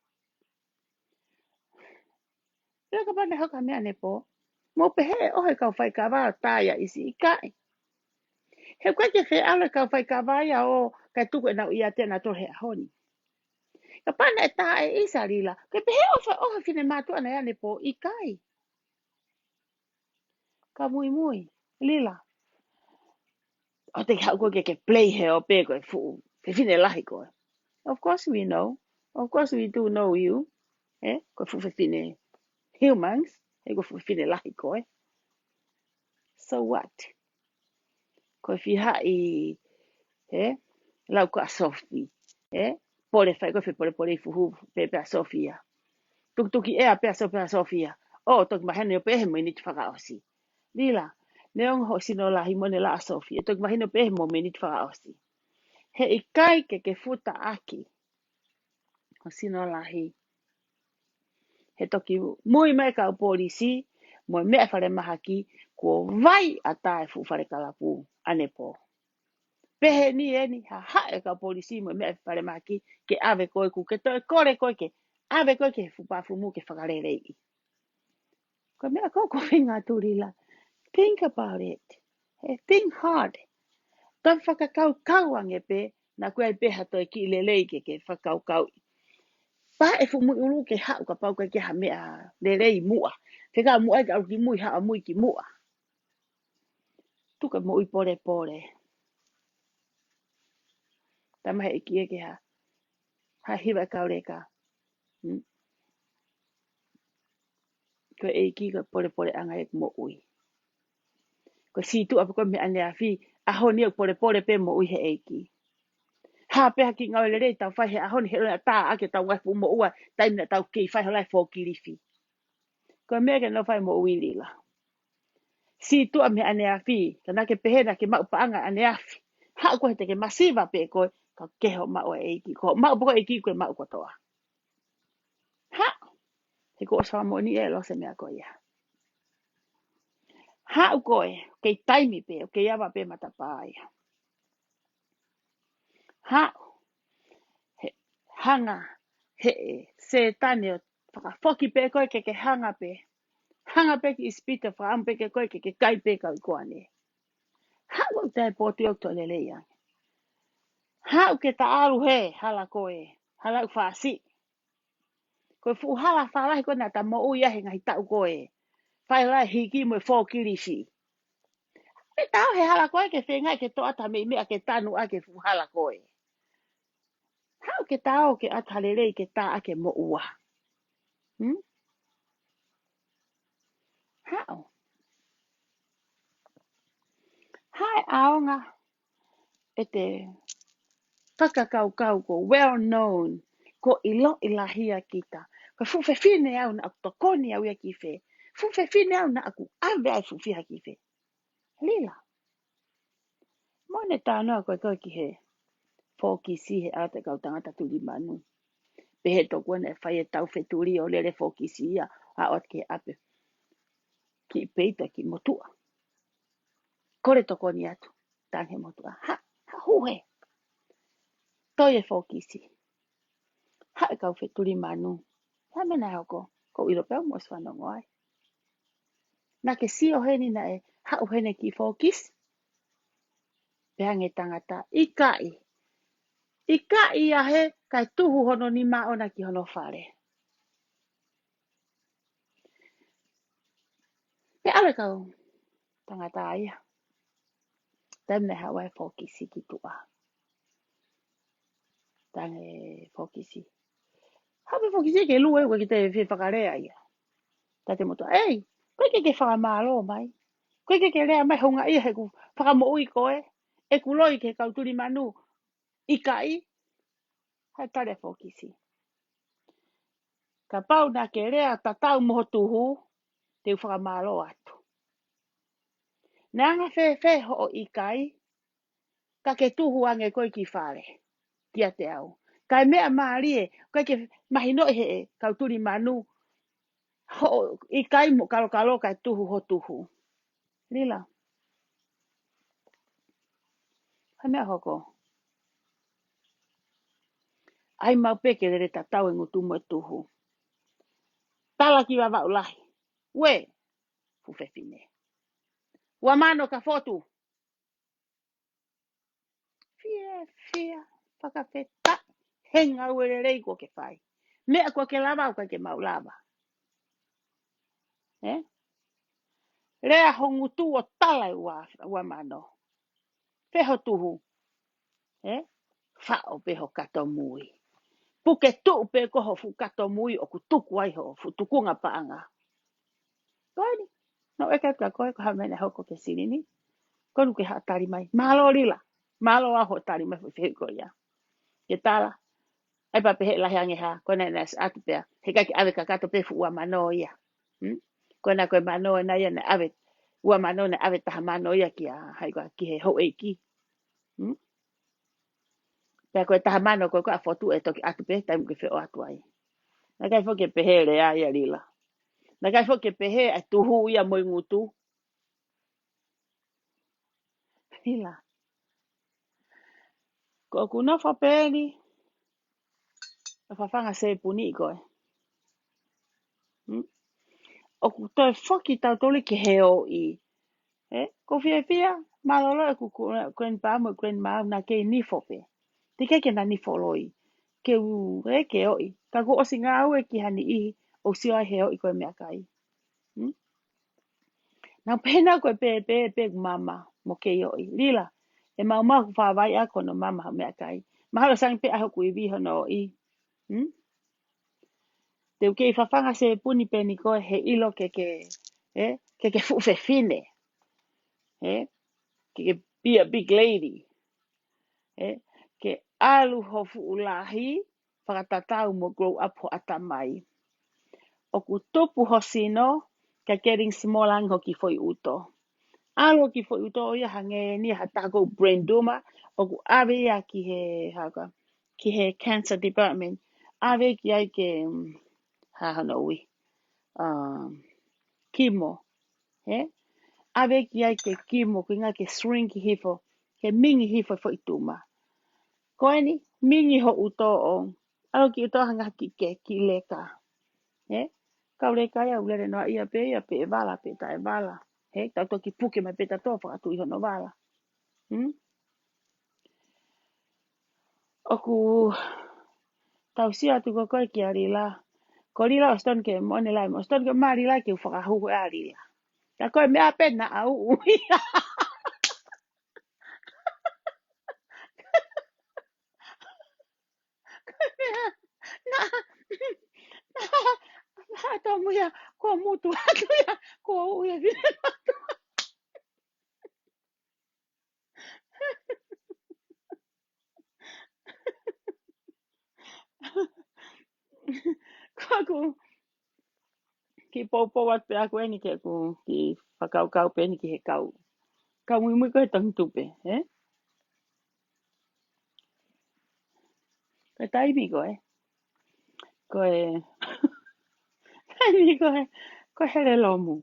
A: Rea ka pane hoka mea ne po. Mo pehe ohe kau whai ka wā tāia isi i kai. He koe ke whe ala kau whai ka wāia o kai tuku e nau ia tēnā tohe a honi. Ka pane e tā e isa rila. Ke pehe ohe whine mātua na ea ne po i kai. Ka mui. Lila. O te hau koe ke play he o pe koe fu. Ke whine lahi koe. Of course we know. Of course we do know you. Koe fu whine humans. Koe fu whine lahi koe. So what? Koe whi hai lau ka Sophie. Pore whai koe whi pore i fuhu pe a Sophia. Tuki ea pe a Sophia. O toki mahene o pehe mo init whakaosi. Lila. Neong ho sino lahi mo ne la a Sophia. Toki mahene o pehe mo init whakaosi. He i kai ke futa aki. Ho sino lahi. He toki mui mai ka o polisi. Mo mea whare mahaki. Ko vai a tae fu whare kalapu. Ane po. Pehe ni eni ha hae ka polisi mo mea whare mahaki. Ke ave koe ku. Ke toe kore koe ke. Ave koe ke fupafu mu ke whakarerei. Ko mea koko whinga turila. Think about it. Think hard. Tan whakakau ange pe. Na koe ai peha toi ki lelei ke whakakau. Pa e fu mui ulu ke hau ka pau ke ha mea lelei mua. Ke ka mua ka au ki mui ha mui ki mua. Tuka mo i pore. Tama he ki e ke ha. Ha hiwa kaureka. Ko e ki ka pore anga e mo ui. Ko si tu apu ko me ane a fi. Aho ni pore pe mo ui he e ki. Ha pe ki ngau le rei tau whai he ahoni he rona tā ake tau waifu mo ua taimina tau ki whai holai fō kiriwhi. Ko mea ke no whai mo ui lila. Si tu me ane a whi, ka nake pehena ke mau paanga ane a whi. Ha ko he te ke masiva pe koe, ka keho mau e eiki. Ko mau poko eiki koe mau kotoa. Ha! He ko osawa mo ni e lo se mea koe ia. Ha u koe, kei taimi pe, o kei awa pe matapāia. Ha! Hanga he se tane o whakafoki pe koe ke hanga pe. Hanga pe ki ispita whaam pe ke koe ke kai pe kau koane. Hau te poti o to lele ia. Hau ke ta aru he hala koe. Hala u whaasi. Koe fu hala whalahi koe na ta mo ui ahe ngahi tau koe. Whai lai hiki mo e 4 kirisi. E tau he hala koe ke whengai ke to ata me mea ke tanu ake fu hala koe. Hau ke tau ke ata lele ke ta ake mo ua. Hau. Hai aonga. E te whakakau ko well known. Ko ilo ilahia kita. Ko fufe fine au na aku tokoni au ia ki fe. Fufe fine au na aku ave ai fufi ha ki fe. Lila. Mone tānoa koe koe ki he. Fōki si he ate kau tangata tuli manu. Pehe toku ane whai e tau wheturi o lere fōki si ia. A ot ke ape. Ki peita ki motua. Kore tokoni atu. Tange motua. Ha huhe. Toi e fōki si. Ha e kau wheturi manu. Ha mena hoko. Ko iro pēu mo swanongo ai. Na ke si o heni na e hau hene ki fōkis. Pehange tangata i kai. I ka ia he kai tuhu hono ni maona ki hono whare. Pe ale kau tangata ia. Tēne hawa e fokisi ki tua. Tange fokisi. Hawe fokisi ke lue ua ki te whakarea ia. Tate moto, ei, koe ke whakamalo mai. Koe ke rea mai honga ia he ku whakamo ui koe. E ku loi ke kauturi manu. I kai. Hai tare fokisi. Ka pau na ke rea tatau moho tuhu. Te whakamalo atu. Nanga whe ho i kai. Ka ke tuhu ange koe ki whare. Kia te au. Kai mea maarie. Koe ke mahino he e kauturi manu. Ho i kai mo kalo kai tuhu ho tuhu. Lila. Hai mea hoko. Ai mau peke re tatau e ngutu mo tuhu. Tala ki wa vau lahi. We. Fufefine. Wa mano ka fotu. Fia. Whakawheta. Henga uere rei ko ke whai. Mea ko ke lava o ka ke mau lava. Eh? Rea hongu tu o tala wa mano. Feho tuhu. Eh? Whao peho kato mui. Puke tu pe koho fu kato mui o ku tuku ai ho. Fu tukunga paanga. Koini. No eka ka koe ko hamene hoko ke sinini. Kono ke hatari mai. Malo lila. Malo aho tari mai fu ko ya. Ke tala. Ai pa pehe lahi ange ha. Kona nas atu pea. He kaki ave ka kato pe fu ua mano ia. Kona koe mano na ia na ave. Ua mano na ave taha mano ia ki a. Hai koa ki he ho eiki. Pea koe taha mano koe koe a fotu e toki atu pe. Tai muke fe o atu ai. Na kai fo ke pehe le a ia lila. Na kai fo ke pehe a tuhu ia moi ngutu. Lila. Ko kuna fa peli. Fa fanga se puni koe. O ku toi foki tau toli ke heo i. Ko fia malolo e ku kuen pa mo kuen ma na ke ni fope. Te ke na ni foloi. Ke u ke oi. Ka ko osinga au e ki hani i o si ai heo i koe mea kai. Na pena koe pe mama mo ke oi. Lila. E mau ku fa vai a kono mama mea kai. Mahalo sang pe aho ku i vi hono i. Te uke i whawhanga se puni peni koe he ilo ke fu fe fine. Ke be a big lady. Ke alu hofu ulahi whakatatau mo grow up ho atamai. O ku topu hosino ka getting smaller ho ki foi uto. Alu ki foi uto o ia hange ni hatako brain duma o ku ave ia ki he cancer department. Ave ki ai ke hanowi. Kimo. Ave ki ai ke kimo ki nga ke shrink hifo. Ke mingi hifo foi tuma. Koeni, mingi ho uto o. Alo ki uto hanga ki leka. Kau leka ia ulere noa ia pe e wala pe ta e wala. Tau toki puke mai pe ta toa whakatu iho no wala. Oku tau si atu ko koe ki ari la. Ko rila o ston ke mone lai mo. Ston ke maari lai ke whakahuhu e ari la. Ta koe mea pena au ui. Na, to muia ko mutu atu ia ko uia vile. Ko ki popo wat pe aku eni ke ku ki whakau pe ni ki he kau. Kau mui koe tang tupe. Koe taimi koe. Koe taimi koe. Koe here lomu.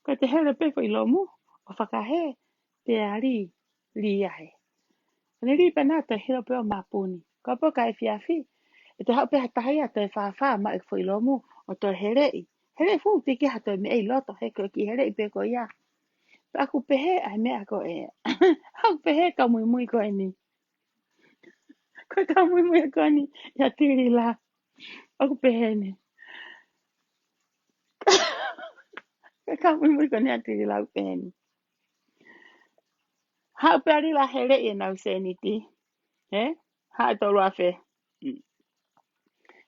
A: Koe te here peko i lomu. O whakahe te ari li ahe. Ni ri pena te hiro peo mapuni. Koe po kai fiafi. E te hau pe hatahi a te whawha ma e fwoi lomu. O to here i. Here fu te ki hato me ei loto. He koe ki here i peko ia. Aku pehe ai mea koe. Hau pehe ka mui koe ni. Ko ka mui koni ya tiri la. O pehene. Ka mui koni ya tiri la pehene. Ha pari la hele e na useniti. Ha to afe.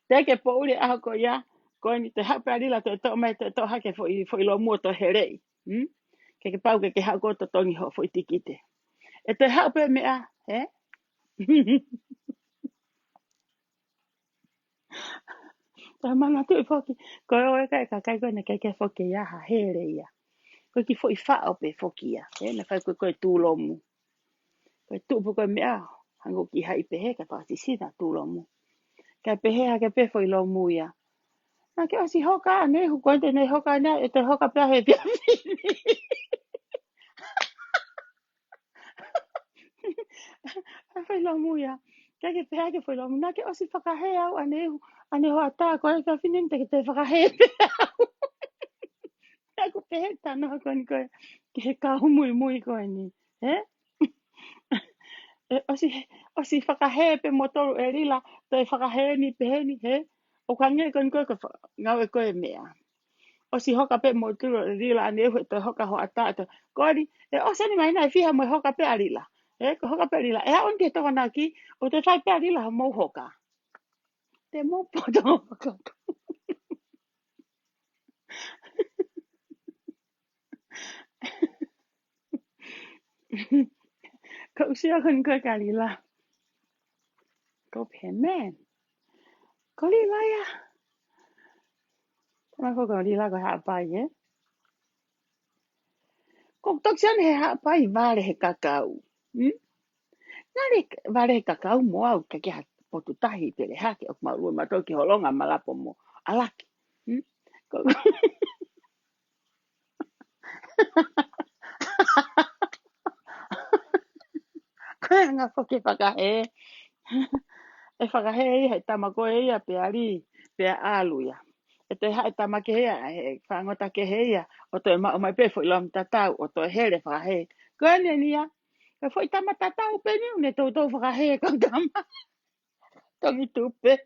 A: Te ke po uri a ko ya. Ko ni te ha pari la to mai to ha ke fo lo mo to hele. Ke pau ke ha ko to tongi ho fo tikite. E te ha pe me a, Ta mana tu foki. Ko o ka kai ko ne ke foki ya ha hele ya. Ko ki fo I fa o pe foki ya. Na fa ko tu lo mu. Ko tu ko me a. Hango ki hai pe he ka pa si sina tu lo mu. Ka pe he ha ke pe fo I lo mu ya. Na ke o si hoka ne hu ko te ne hoka ne e te hoka pe he pe. Ha fo lo mu ya. Ka ke pe ha ke fo lo mu. Na ke o si whaka he au ane ho ata ko e ka finin te ke te whaka he pe. Ka ko pe he tano ko ni ko. Ke ka humui mui ko ni. Eh? O si whakahe pe motoru e rila, te whakahe ni pe he ni he, o ka nge kon koe ka ngau e koe mea. O si hoka pe motoru e rila ane ehu te hoka ho ata ata. Kori, e o sani mai nai fiha mo hoka pe a rila. Ko hoka pe a rila. E a on te toka naki, o te whai pe a rila ha mou hoka. Te mou poto hoka. Ko usia kon koe ka rila. Ko pe man. Ko rila ya. Tama ko rila ko haa pai Ko toksian he haa pai vare he kakau. Nari vale kakau mo au ka ke potu tahi pele hake o malu ma toki holonga malapo mo alaki. Ko nga foke whakahe. E whakahe he tamako e ia pe ali pe alu ia. E te hae tamake hea he whangota ke hea o to e mai pe fo ilam tatau o to e here whakahe. Koe nia. E fo i tama tatau pe ni une tau tau whakahe ko tama. Tongi tupe.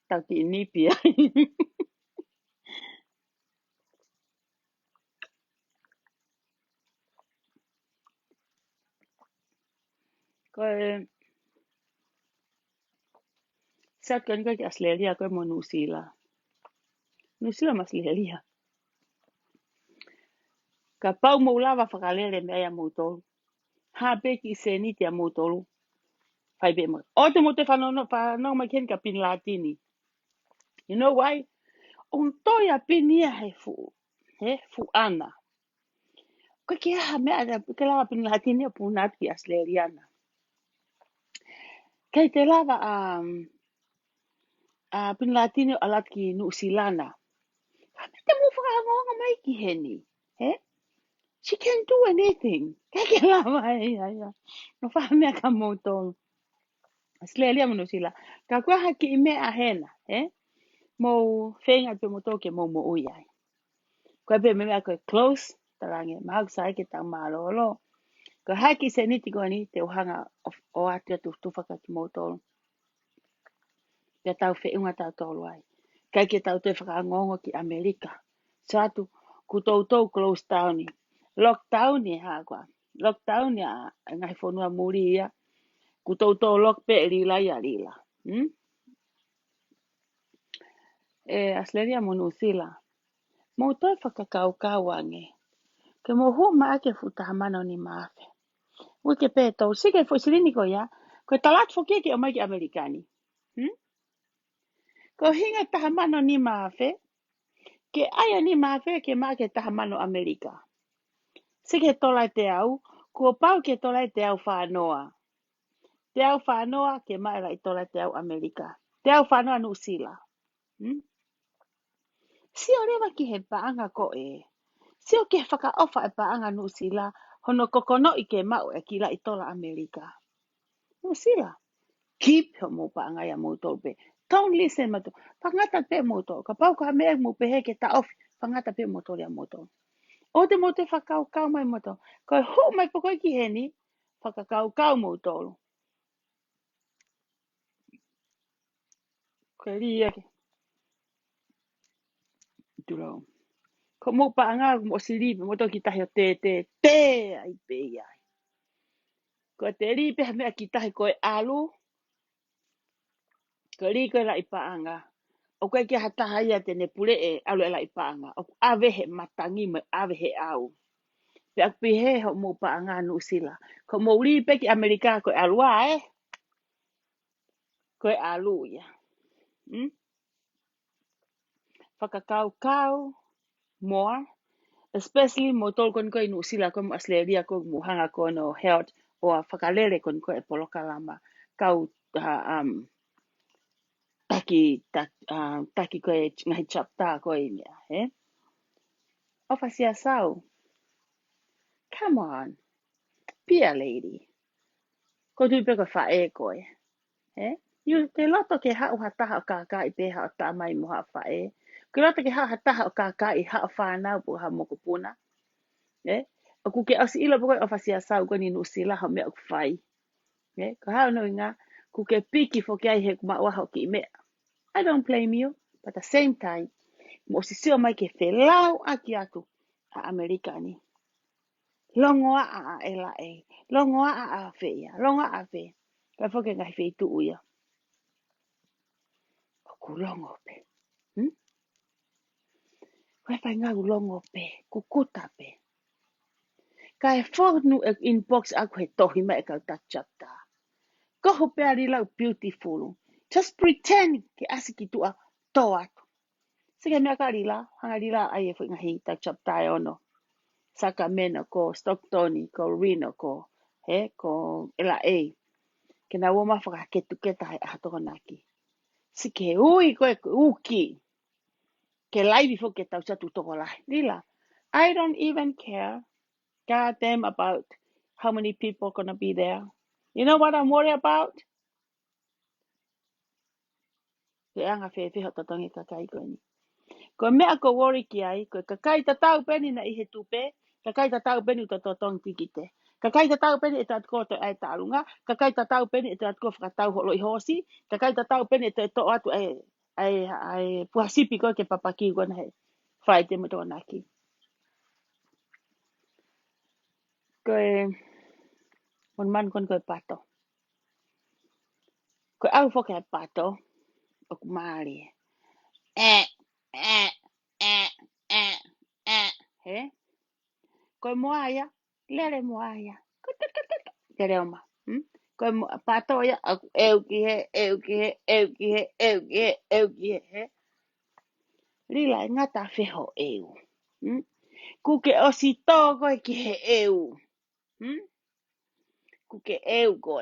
A: Tau ki nipi ai. Koe sä oot käynyt kaikki Australia, koe mo New Zealand. New Zealand mas Australia. Ka pau mo lava whakalele me aia mo tolu. Ha beki se ni te mo tolu. Fai be mo. O te mo te whanau mai ken ka pin latini. You know why? On toia pinia he fu. Fu ana. Koe ki aha mea ke lava pin latini o punat ki Australiana. Kei te lava pin latini o alat ki New Zealanda. Ha me te mo whakangonga mai ki heni. She can't do anything. Kaya lama ya. No fa me ka moto. Australia mo sila. Ka kwa haki ime ahena, Mo fenga pe moto ke mo uya. Kwa be me ka close tarange mag sai ke tang malolo. Ka haki se ni tiko ni te uhanga o ate tu faka ki moto. Pe tau fe unga tau tolu ai. Kai ke tau te whaka ngongo ki Amerika. Satu, ku tau close down ni. Lockdown ni ha kwa. Lockdown ya ngai fonua muri ya. Ku tau lock pe rila ya rila. Australia mo New Zealand. Mo toi whakakau ange. Ke mo hu ma ake futahamano ni maafe. Wike pe tau sige fo sirini ko ya. Ko talat fo keke o mai ki Amerikani. Ko hinga tahamano ni maafe. Ke aya ni maafe ke ma ke tahamano Amerika. Sige tola te au. Ko pau ke tola te au whanoa. Te au whanoa ke maera I tola te au Amerika. Te au whanoa New Zealand. Si o rewa ki he paanga ko e. Si o ke whaka ofa e paanga New Zealand. Hono kokono I ke mau e ki la I tola Amerika. New Zealand. Keep ho mo paanga ia mo tolpe. Don't listen mato. Pangata pe moto. Ka pau ka me mo pe he ke ta off. Pangata pe moto le moto. O te moto whakau kau mai moto. Ko ho mai pokoi ki heni. Whakakau kau moto. Ko ria ke. Turo. Ko mo pa anga mo siri moto ki tahi o te ai pe ia. Ko te ri pe me ki tahi ko e alu. Ko ri ko la ipa anga. O koe ki hataha ia te ne pule e alu e la ipa anga. O ave he matangi me ave he au. Pe ak pihe ho mo pa anga nu sila. Ko mo ri pe ki Amerika ko alua ko alu ia. Whakakau kau more. Especially mo tol kon ko inu sila ko mo Australia ko mo hanga ko no health o whakalele kon ko e poloka lama. Kau taki ko e ngahi chapta ko e mea. O fasia sau. Come on. Be a lady. Ko tui pe ko whae koe. You te loto ke hao hataha o kaka I pe hao ta mai mo hao whae. Ke loto ke hao hataha o kaka I hao whanau po hao moko puna. O ku ke ausi ilo poko o fasia sau ko ni nusila hao mea o whai. Ko hao no inga ku ke piki fo ke ai he kuma waha o ki mea. I don't blame you. But at the same time, mo si sio mai ke whelau aki atu a Amerika ni. Longo a e la e. Longo a whea. Longo a whea. Ka whoke ngai whei tu uia. O ku longo pe. Koe whai ngā ulongo pe. Ku kuta pe. Ka e whonu e inbox aku he tohi mai e kau tachapta. Koho pe ari lau beautiful. Just pretend ke asiki tua tō atu. Sike mea ka rila. Hanga rila ai e whi ngahi tachapta e ono. Sacramento ko Stockton ko Reno ko ko LA ke na wo ma fa ke tu ke ta ha to naki sike ui ko uki ke live fo ke ta sa tu to la lila I don't even care goddamn about how many people gonna be there. You know what I'm worried about? Ke anga fe ho to tongi ka kai ko ni ko mea ko worry ki ai ko ka kai ta tau peni na I he tupe ka kai ta tau peni to tong tikite ka kai ta tau peni e ta ko to ai talunga ka kai ta tau peni e ta ko fra tau holo I hosi ka kai ta tau peni e to atu ai puasipi ko ke papaki ko na he fai te mo to naki ko mon man kon ko pato ko au fo ke pato o kumari eh eh eh eh he ko moaya lere moaya lere oma ko pato ya eu ki he rila ngata feho eu ku ke osito ko ki he eu ku ke eu ko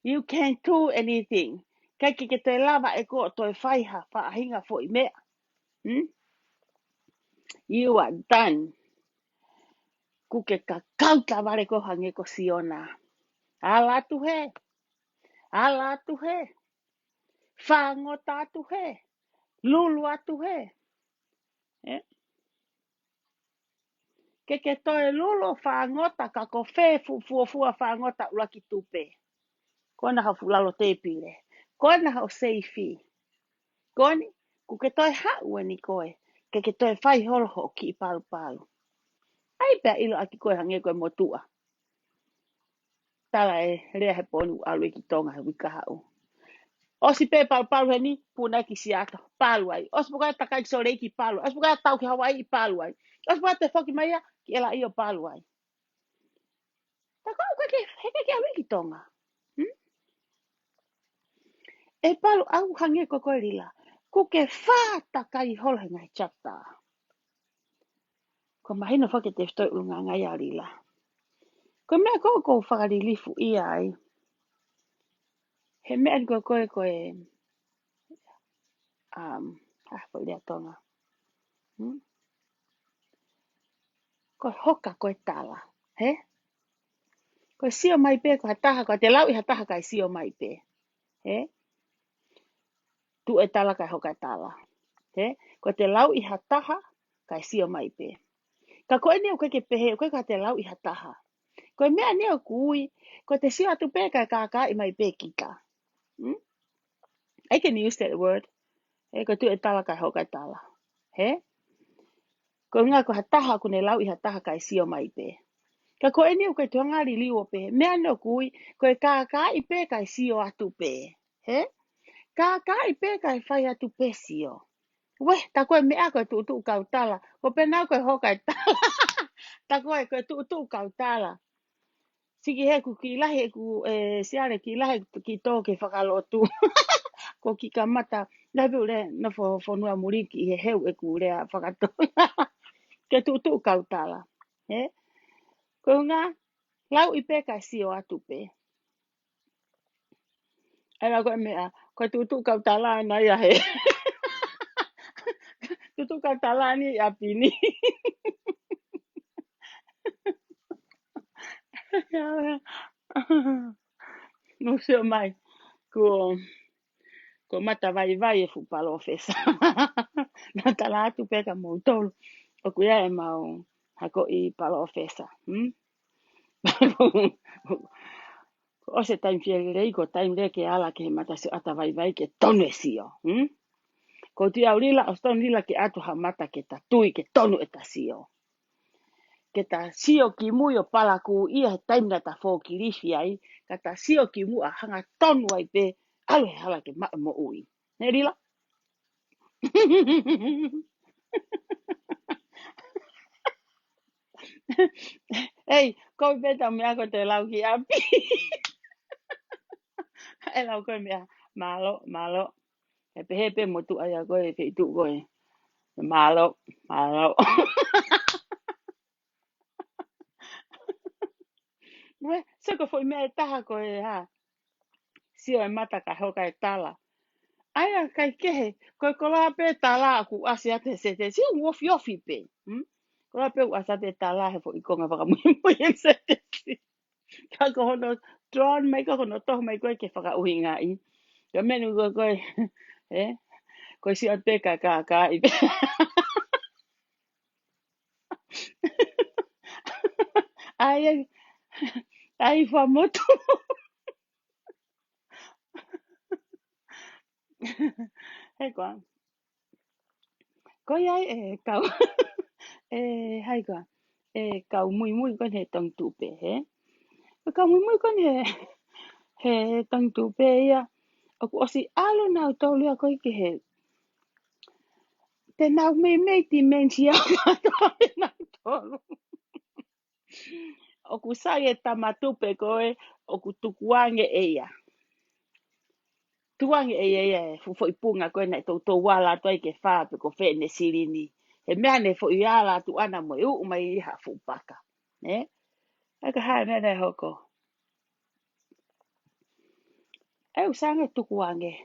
A: you can't do anything kai ke te lava e ko to e faiha fa hinga fo I mea you are done ku ke ka kauta vale ko hange ko siona ala tu he fango ta tu he lulu atu he ke toe lulu whaangota ka ko whē fuafua whaangota ula ki tupe. Kona hau fulalo te pile. Kona hau seifi. Koni, ku ke toe hau ni koe. Ke toe whai holoho ki I palu palu. Ai pia ilo aki koe hange koe motua. Tala e rea he ponu alu ki tonga he wika hau. Osi pe palu palu he ni, puna ki siata. Palu ai. Osi pukai takai so rei ki palu. Osi pukai tau ki Hawaii I palu ai. Osi pukai te whoki maia ki ela iyo palu ai. Tako ke heke ki alu ki tonga. E palu au hange ko koe rila. Ku ke whāta kai holo ngai chapta. Ko mahina whake te stoi unga ngai a rila. Ko mea ko whakarilifu I ai. He mea ko koe ko rea tonga. Ko hoka koe tala. He? Ko sio mai pe ko hataha ko te lau I hataha kai sio mai pe. He? tu e tala kai hokai tala. He? Ko te lau I hataha, kai sio mai pe. Ka koe neo koe ke pehe, koe ka te lau I hataha. Koe mea neo kui, ko te sio atu pe kai kākai mai pe kita. Hmm? I can use that word. He? Ko tu e tala kai hokai tala. He? Ko ngā ko hataha ko ne lau I hataha kai sio mai pe. Ka koe neo koe tuangari liwo pe. Mea neo kui, koe kākai pe kai sio atu pe. He? Kākai pe kai whai atu pe sio. Weh, ta koe mea koe tu kau tala. Ko pena koe hokai tala. Ta koe tu kau tala. Siki he ku ki lahi ku siare ki lahi ki tō ke whakalotu. Ko ki ka mata. Lahi ule na whanua muriki he heu e ku rea whakato. Ke tu kau tala. He? Ko ngā lau I pe kai sio atu pe. Era koe mea. Koe tu kau tala na ia he. Tu kau tala ni a pini. No se mai. Ko mata vai e fu palo fesa. Na tala atu peka mo tolu. O kuia e mau hako I palo fesa. O se time fiere rei ko time re ke ala ke mata se ata vai ke tonu e sio. Ko tu au lila o stone lila ke atu ha mata ke ta tui ke tonu e ta sio. Ke ta sio ki mui o pala ku ia he time na ta fo ki rifi ai. Ka ta sio ki mu a hanga tonu ai pe alu he hala ke ma mo ui. Ne lila? Ei, koe peta mea ko te lau ki api. E lau koe mea, malo. E pehe mo tu aia koe, e tu koe. Malo. Ue, seko foi mea e taha koe ha. Sio e mata ka hoka e tala. Aia kai kehe, koe kola pe tala aku asi ate se te, si uofi ofi pe. Kola pe u asate tala he fo ikonga whakamui e se te si. Ka kohono, drawn mai ka kono toh mai koe ke whakauhinga I. Ka menu koe, eh? Koe si o te ka I. Ai whamotu. Hei koa. Koe ai kau. Hai koa. Kau mui kon he tong tupe, he? Kau mui kon he tong tupe ia. Oku osi alo nau tolu a koe ke he. Te nau mei ti mensi a te nau tolu. Oku sai e tamatupe koe, oku tukuange eia. Tuange eia fufo ipunga koe na tau wala toi ke whape ko whene sirini. He mea ne fo I ala tu ana mo I mai I ha fupaka. Ne? Aka hae mea nei hoko. E usange tukuange.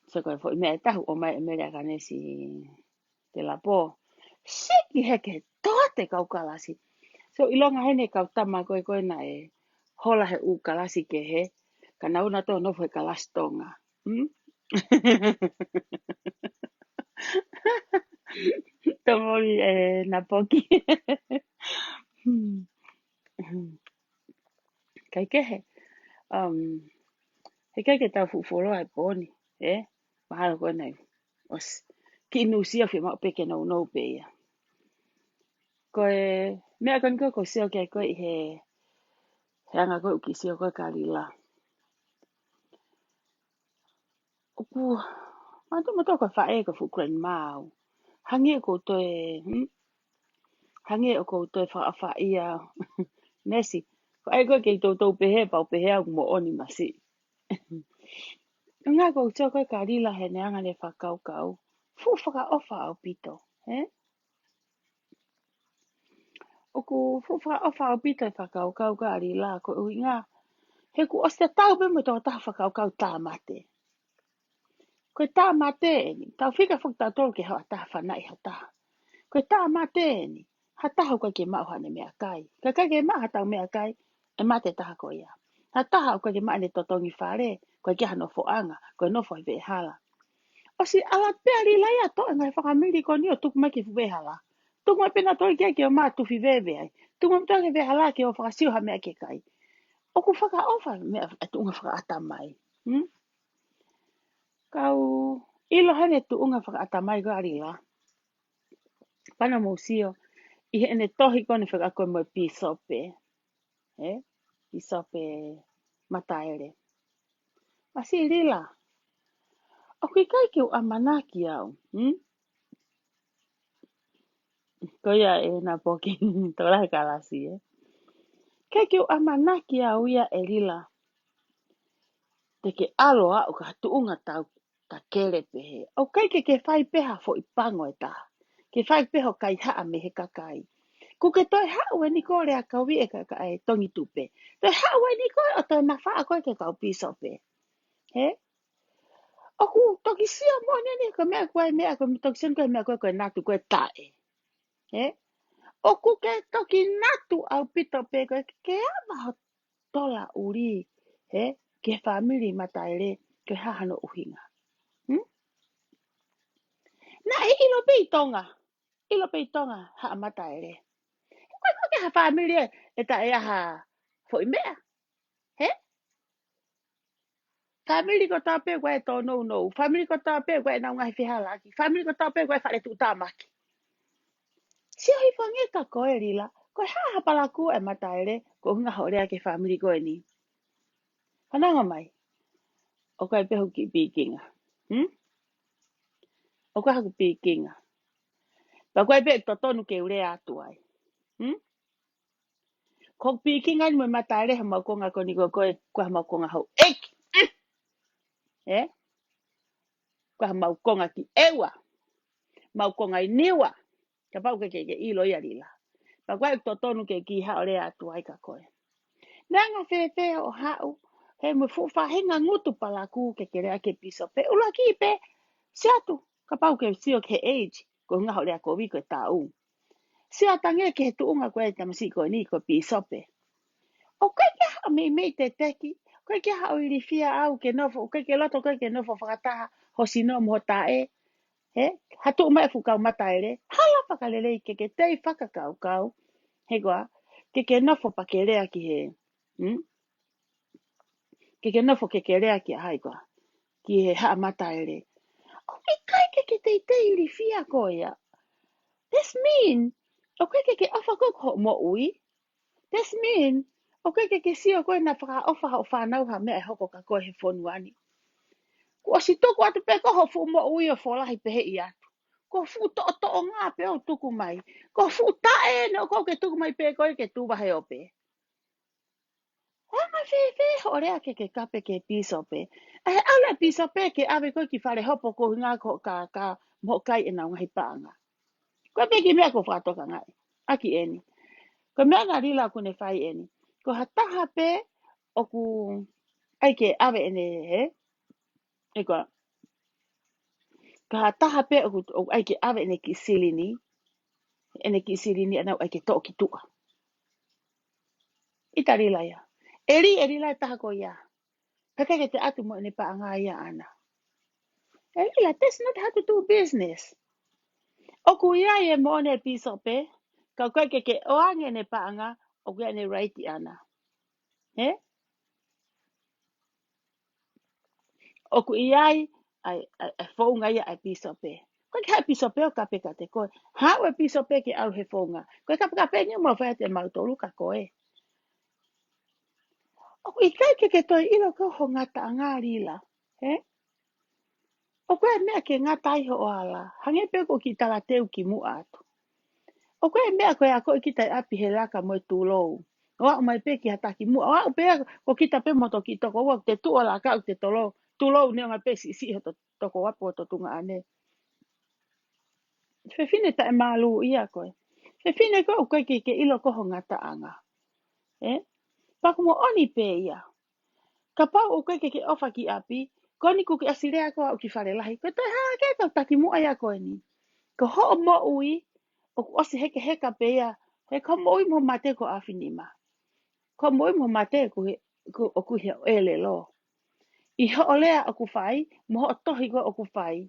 A: So koe fo I mea tahu o mai e mea kane si te lapo. Siki heke toa te kaukalasi. So ilonga hene kau tama koe na e hola he u kalasi ke he. Ka nauna to no he kalastonga. Tomori na poki. Kai kehe. He kai ke tau fufuro ai poni. Mahalo koe nei. Os ki nusia fi mau peke no pe ia. Koe mea kon ko sio ke koe he anga koe ki sio koe kalila. Oku mato ko fa e ko fu kren mau. Hangi ko toe hangi ko toe fa ia nesi. Ko ai koe ke to pehe pau pehe au mo oni masi. Nga ko sio koe kalila he ne anga le fa kau. Fu whaka ofa au pito. Oku fu whaka ofa au pito e whakau kau kalila ko ui ngā. He ku os te tau pe mo tō taha whakau tā mate. Koe tā mate ni. Tau whika whuk tau tōru ke hawa taha whanai ha taha. Koe tā mate ni. Ha taha koe ke mau hane mea kai. Ka kai ke mau ha tau mea kai. E mate taha koe ia. Ha taha koe ke mau ne totongi whare. Koe kia no fo anga, koe no fo ve hala. O si ala peri la ia to ngai whakamiri ko ni o tuku mai ke fuwe hala. Tuku mai pena toi kia ke o mā tuwhi vewe ai. Tuku mai toi ke ve hala ke o whakasiu ha mea ke kai. O ku whaka ofa mea tu unga whaka ata mai. Kau ilo hane tu unga whaka ata mai gari la. Pana mo sio. I ene tohi kone whaka koe mo pisope. Pisope mataere. Masi rila. O kui kai ke o amanaki au. Koia e na poki tola kalasi Kai ke o amanaki au ia e rila. Te ke aloa o ka tuunga tau ka kere pehe. O kai ke whai peha fo i pango e ta. Ke whai peho kai haa me he kakai. Ko ke toi hau e ni kore a kawi e ka e tongi tupe. Toi hau e ni kore o toi na wha koe ke kau pisope. O ku toki sia mo ni ko mea koe toki sia koe mea koe natu koe tae. O ku ke toki natu au pito pe koe ke ama tola uri. Ke family mataere ke hahano uhinga. Na e ilo pei tonga. Ilo pei tonga ha mataere. Koe koe ke ha family e ta e aha fo i mea. Family ko tā pē koe tō no. Family ko tā pē koe nau ngahi whiha laki. Family ko tā pē koe whare tu tāmaki. Sia hi whangeta koe rila. Koe haha palaku e mataere. Ko hunga horea ke family koe ni. Whananga mai. O koe pehu ki pīkinga. O koe haku pīkinga. Pa koe pe to tonu ke ure atu ai. Ko pīkinga ni me mataere ha maukonga ko ni koe ha maukonga hau. Eki! Koe ha maukonga ki ewa. Maukonga i niwa. Ka pau ke ilo ia rila. Pa koe to tonu ke ki haore atu ai ka koe. Nanga whewhe o hau. He mo whahenga ngutu palaku ke rea ke piso. Pe ula ki pe. Siatu. Ka pau ke sio ke age. Ko hunga haore a ko wiko e tau. Sia tange ke he tuunga koe tamasi koe ni ko piso pe. O koe ke hao mei te teki. Koe ke hao iri fia au ke nofo. Koe ke loto koe ke nofo whakataha. Hosi no mo tae. Hatu mai fukau mataere. Hala whakalelei ke tei whakakau kau. He goa. Ke nofo pa ke rea ki he. Ke nofo ke rea ki hai goa. Ki he haa mataere. O me kai ke te iri fia koea. This mean. O koe ke ofa koe mo ui. This mean. O koe ke sio koe na whaka ofa hao whanau ha mea hoko ka koe he whonuani. Kua si toko atu pe koho fu mo ui o wholahi pehe i atu. Ko fu to ngā pe o tuku mai. Ko fu tae no ko ke tuku mai pe koe ke tuwahe o pe. Hanga whewhe ho rea ke kape ke piso pe. E ala piso pe ke awe koe ki whare hopo ko ngā ko ka mo kai e nau ngahi paanga. Koe pe ki mea ko whatoka ngai. Aki eni. Ko mea ngā rila kune whai eni. Ko hataha pe o ku ai ke awe ene he. E koa. Ko hataha pe o ai ke awe ene ki silini. Ene ki silini anau ai ke to ki tua. Ita rila ia. Eri lai taha ko ia. Peka ke te atu mo ene paanga ia ana. Rila, that's not how to do business. O ku ia e mo ne piso pe. Ka koe ke oange ne paanga. O ku ia ne raiti ana. O ku ia ai whaunga ia ai piso pe. Koe ke hai piso pe o ka peka te koe. Hau e piso pe ke au he whaunga. Koe ka peka pe ni mo whaia te mautolu ka koe. O ku i kai ke toi ilo ko ho ngata ngā rila. O koe mea ke ngata iho o ala. Hange pe ko ki tala teu ki mua atu. O koe mea koe a koe ki tai api he laka mo tūlou. O au mai pe ki hataki mua. O au pe ko kita pe moto ki toko ua te tua la ka te tolo. Tūlou ne o ngai pe si ho toko wapo to tunga ane. Whewhine ta e malu ia koe. Whewhine koe o koe ke ilo koho ngata anga. Paku mo oni pe ia. Ka pau o koe ke ofa ki api. Koni kuki asirea koa o ki whare lahi. Koe toi haa kei tau taki mua ia koe ni. Ko ho mo ui. O ku osi heka pe ia. He ko mo ui mo mate ko awhinima. Ko mo ui mo mate o ku he ele lo. I ho lea o ku whai, mo ho tohi koe o ku whai.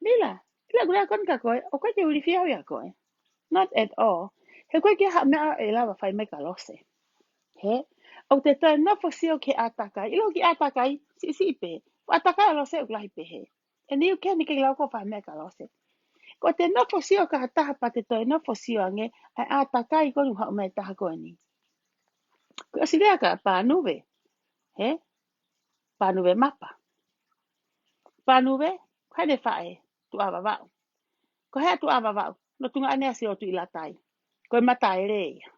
A: Lila kura kon ka koe, o koe te uri whiau ia koe. Not at all. He koe ke ha mea e lawa whai me ka lose. He? O te toi nofo sio ke atakai. Ilo ki atakai, si pe. Atakai alo se uklahi pe he. E ni uke ni ke lau ko whai me ka lose. Ko te nofo sio ka taha pa te toi nofo sio ange, ai atakai konu hau me taha koe ni. Ko o si rea ka pānuwe. He? Pānuwe mapa. Pānuwe, kai ne whae, tu awa wau. Ko hea tu awa wau, no tunga anea si o tu ilatai. Ko e mata e reia.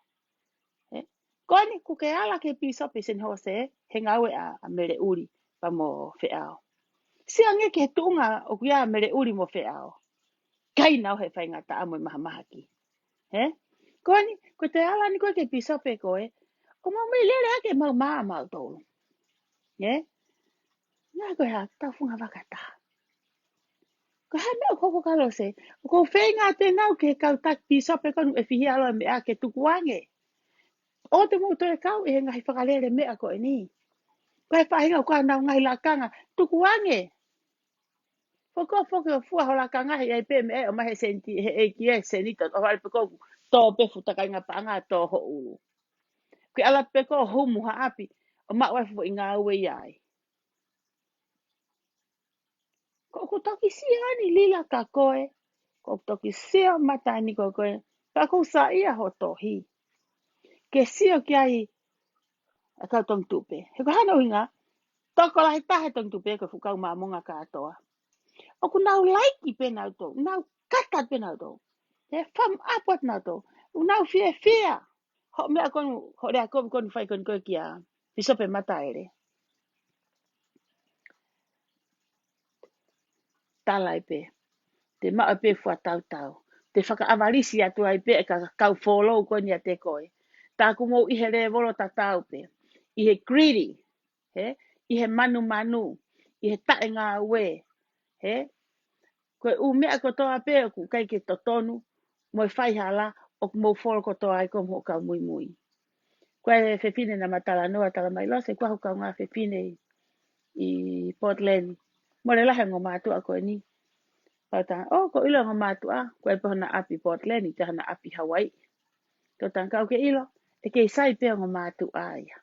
A: Ko ni ku ke ala ke pisopi sen hose, he ngawe a mere uri pa mo whiao. Si ange ke tunga o kuia mere uri mo whiao. Kai nau he whainga ta amoe maha maha ki. He? Ko ni, ko te ala ni ko ke pisopi koe, o mau me lere ake mau maa mau tolu. He? Nga koe ha, tau funga wakata. Ko ha mea koko kalo se, ko whainga te nau ke kau tak pisopi konu e whihi alo me a ke tukuange. O te mo toe kau e ngahi whakalere mea koe ni. Kai whahinga kua nau ngai la kanga, tuku ange. Whako o fua ho la kanga hei pe me e o mahe senti he e ki e senita o hale peko tō pefu takai ngā panga tō ho ulu. Ki ala peko humu ha api o mawe fu i ngā ue iai. Ko ku toki sia ni lila ka koe, ko toki sia mata ni ko koe, ka ku sa ia ho tohi. Ke sio ki ai a kau tong tupe. He ko hana uinga, toko lahi tahe tong tupe ko fukau mamunga ka atoa. O ku nau laiki pe nau tō, nau kata pe nau tō. He wham apot nau tō, u nau fia. Ho mea konu, ho rea konu whai konu koe ki a pisope mata ere. Tala pe, te maa pe fua tau tau. Te whaka avarisi atu ai pe e ka kau follow koni a te koe. Tā kumou ihe re volo ta tau pe. Ihe greedy, he? Ihe manu, ihe tae ngā ue, he? Koe u mea ko toa pe o ku kai ke totonu, moi whai hala, o ku mou folo ko toa ai komu o kau mui. Koe whewhine na matala noa tala mai lose, kua hukau ngā whewhine i Portland. More lahe ngō mātua koe ni. Pautanga, ko ilo ngō mātua, koe pohona api Portland, i te hana api Hawaii. Totanga kau ke ilo, e kei sai pe ngō mātua aia.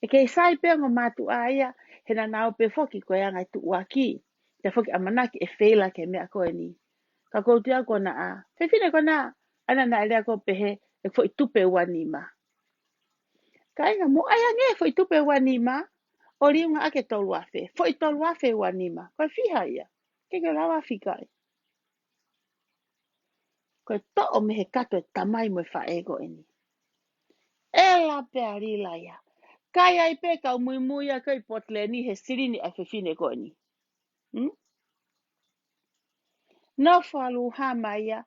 A: E kei sai pe ngō mātua aia, he na nao pe foki koe angai tu uaki. Te foki amanaki e wheila ke mea koe ni. Ka koutia ko na a. Whewhine ko na, ana na elea ko pehe, e fo i tupe wanima. Ka inga mo aya nge fo i tupe wanima, o riunga ake tolu afe. Fo i tolu afe wanima. Koe whiha ia. Ke lawa whikai. Koe to o mehe kato e tamai mo e whaego eni. E la pe a rila ia. Kai ai pe kau mui a koe Portland he sirini a whewhine ko eni. No whalu hama ia,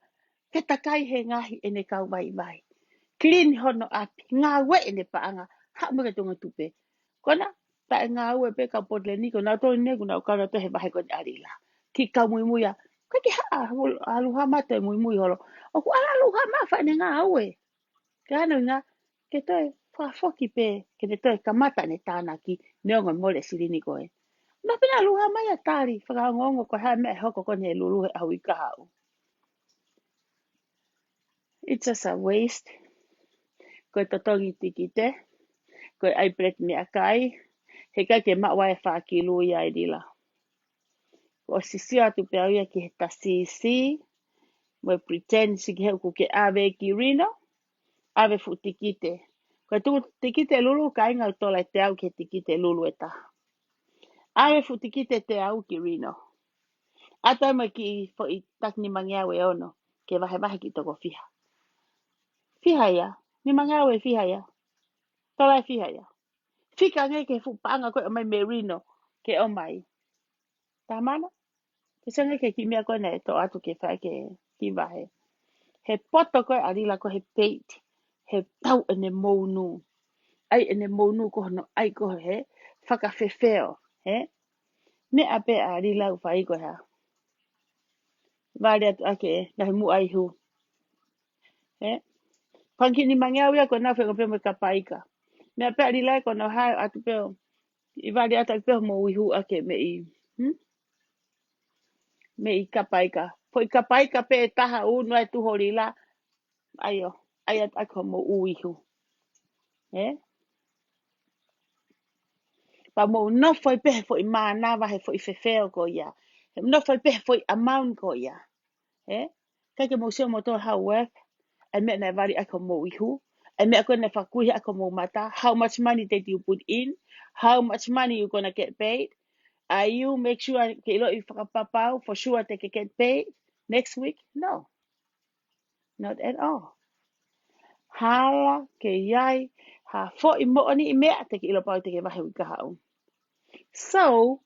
A: ke takai he ngahi ene kau mai. Clean hono api, ngā we ene paanga, ha mga tunga tupe. Kona, ta ngā ue pe kau Portland ni, kona tō negu na ukara to he bahe koni arila. Ki kau mui a, koe ki haa, alu hama te mui holo. O ku ala alu hama whaene ngā ue. Ke hana ngā, ke toi whafoki pe, ke te toi kamata ne tāna ki neonga mole sirini koe. Ma pina luha mai a tāri, whakaongongo ko hea mea hoko kone he lulu he au i kahau. It's just a waste. Koe totongi tiki te, koe ai bret mea kai, he kai ke mawa e whakilu i ai rila. O sisio atu pe au ia ki he ta sisi, mo pretend si ki heuku ke ave ki rino, ave fu tiki te. Koe tuku tiki te lulu ka inga utola te au ki tiki te lulu e taha. Ave fu tiki te au ki rino. Ata mai ki fo i takni mangiau e ono, ke wahe ki toko fiha. Fiha ia, ni mangiau e fiha ia. Tola e fiha ia. Fika ngai ke fu panga koe o mai merino, ke o mai. Tā mana? Ke sanga ke ki mea koe nei to atu ke whae ke ki wahe. He poto koe arila ko he peit, he tau ene mounu. Ai ene mounu ko hono ai ko he, whaka whewheo, he? Me ape arila u whai koe ha. Vare atu ake, nahi mu ai hu. He? Panki ni mangiau ia ko na whenga peo me ka paika. Mea pe arila ko na hai atu peo. I wari ata I peho mo uihu ake me I kapaika. Po I kapaika pe e taha unu e tuhori la. Aio, ai ako mo uihu. Eh? Pa mo no foi pehe foi mana wa he foi fefeo ko ia. No foi pehe foi amount ko ia. Eh? Kake mo sio mo to how work. I met na vari ako mo ihu. I met ako na fakuhi ako mo mata. How much money did you put in? How much money you gonna get paid? Are you make sure ke ilo I whakapapau for sure they can get paid next week? No, not at all. Hala ke iai ha fo I mo ani I mea te ke ilo pau te ke wahe wika hau. So,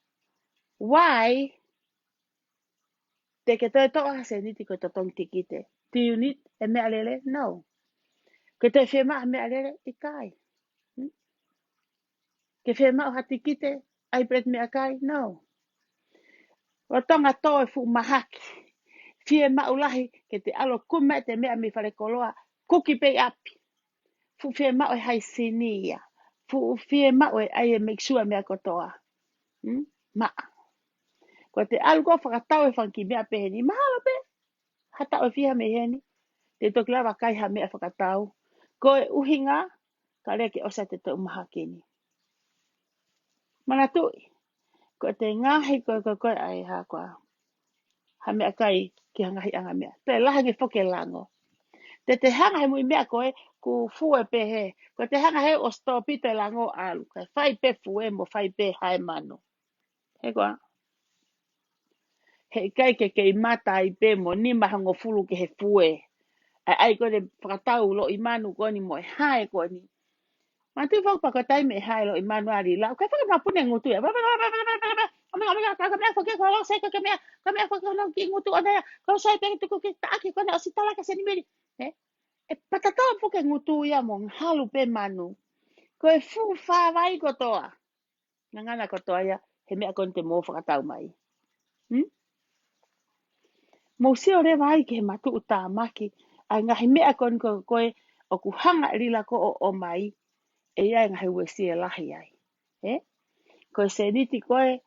A: why te ke toi toa se niti ko totong tikite? Do you need e mea lele? No. Ke toi whiema mea lele? I kai. Ke whiema o hati kite? Ai bret mea kai? No. Wa tonga toi fu mahaki. Fie maulahi ke te alo kume te mea mi whare koloa. Kuki pei api. Fu fie mau e hai sinia. Fu fie mau e ai e make sure mea kotoa. Ma. Ko te algo whakatau e whanki mea peheni. Mahalo pe. Hata o fia me heni. Te toki lawa kai ha mea whakatau. Ko e uhinga. Ka lea ke osa te tau mahakini. Mana tui. Ko te ngahi ko ai ha koa. Ha mea kai ki hangahi anga mea. Te laha ke whoke lango. Te hanga he mui mea koe ku fue pe he. Ko te hanga he o stopi te lango alu. Kai whai pe fue mo whai pe hae mano. He koa. He kai ke I mata I pe mo ni mahango fulu ke he fue. Ai ko le whakatau lo I manu ko ni mo e hae ko ni. Ma tu whak pakatai me hae lo I manu ari la. Kai whaka mapune ngutu ya. Omega, ka mea whake ko lo se ka mea. Ka mea whake ko ki ngutu ona ya. Ka sai pe tu ko ki taaki ko na o sitala ka se ni meri. E patatau poke ngutu ia mo halu pe manu. Ko e fu wha vai kotoa. Ngana kotoa ia, he mea kon te mō whakatau mai. Mo seo re vai ke he matu uta maki, a ngahi mea kon koe o ku hanga rila ko o mai, e ia ngahi ue si e lahi ai. Ko se niti koe,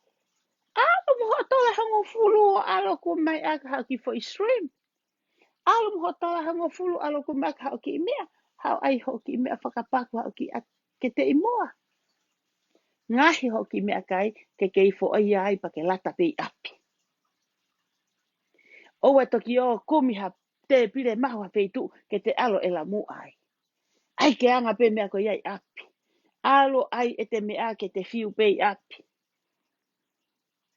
A: alo mo hotola hango fulu o alo ku mai aka hau ki fo I shrimp. Alo mo hotola hango fulu alo ku mai aka hau ki mea, hau ai ho ki mea whakapaku hau ki ke te imoa. Ngahi hoki mea kai ke kei fo ai ai pa ke lata pei api. O e toki o kumiha te pire mahua peitu ke te alo e la mu ai. Ai ke anga pe mea ko iai api. Alo ai e te mea ke te fiu pei api.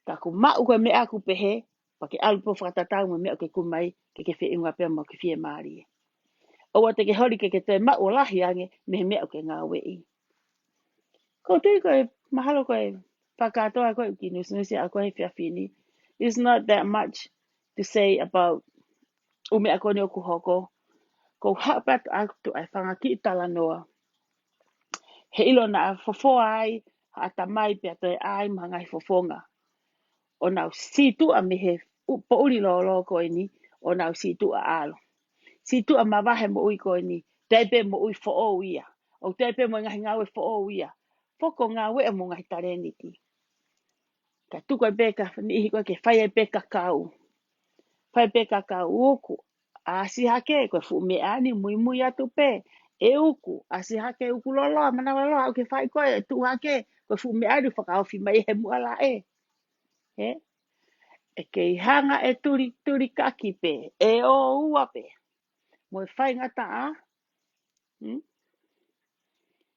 A: Ka ku mau koe mea ku pehe pa ke alu po whakatatau me mea ke kumai ke ke whi inga pia mo ke fie maari. O te ke hori ke te mau lahi ange me mea ke ngā wei. Ko tui koe mahalo koe whakatoa koe ki nusi a koe whia whini. It's not that much to say about umea kone o kuhoko. Ko hapat aku ai whanga ki tala noa. He ilo na fofo ai, ha tamai pia toi ai mahangai fofonga. O nau situ a me he po uri lo koe ni, o nau situ a alo. Situ a mawahe mo ui koe ni, teipe mo ui fo o ia. O teipe mo ngahi ngawe fo o ia. Foko ngawe e mo ngahi tareniti. Ka tuko e beka, ni ihi koe ke whai e beka kau. Whai beka kau uku. A si hake koe fu me ani mui atu pe. E uku. A si hake uku lolo. Mana lolo au ke whai koe tu hake. Koe fu me ani whakawhi mai he mua la e. He? E ke hanga e turi kaki pe. E o ua pe. Mo e whai ngata a.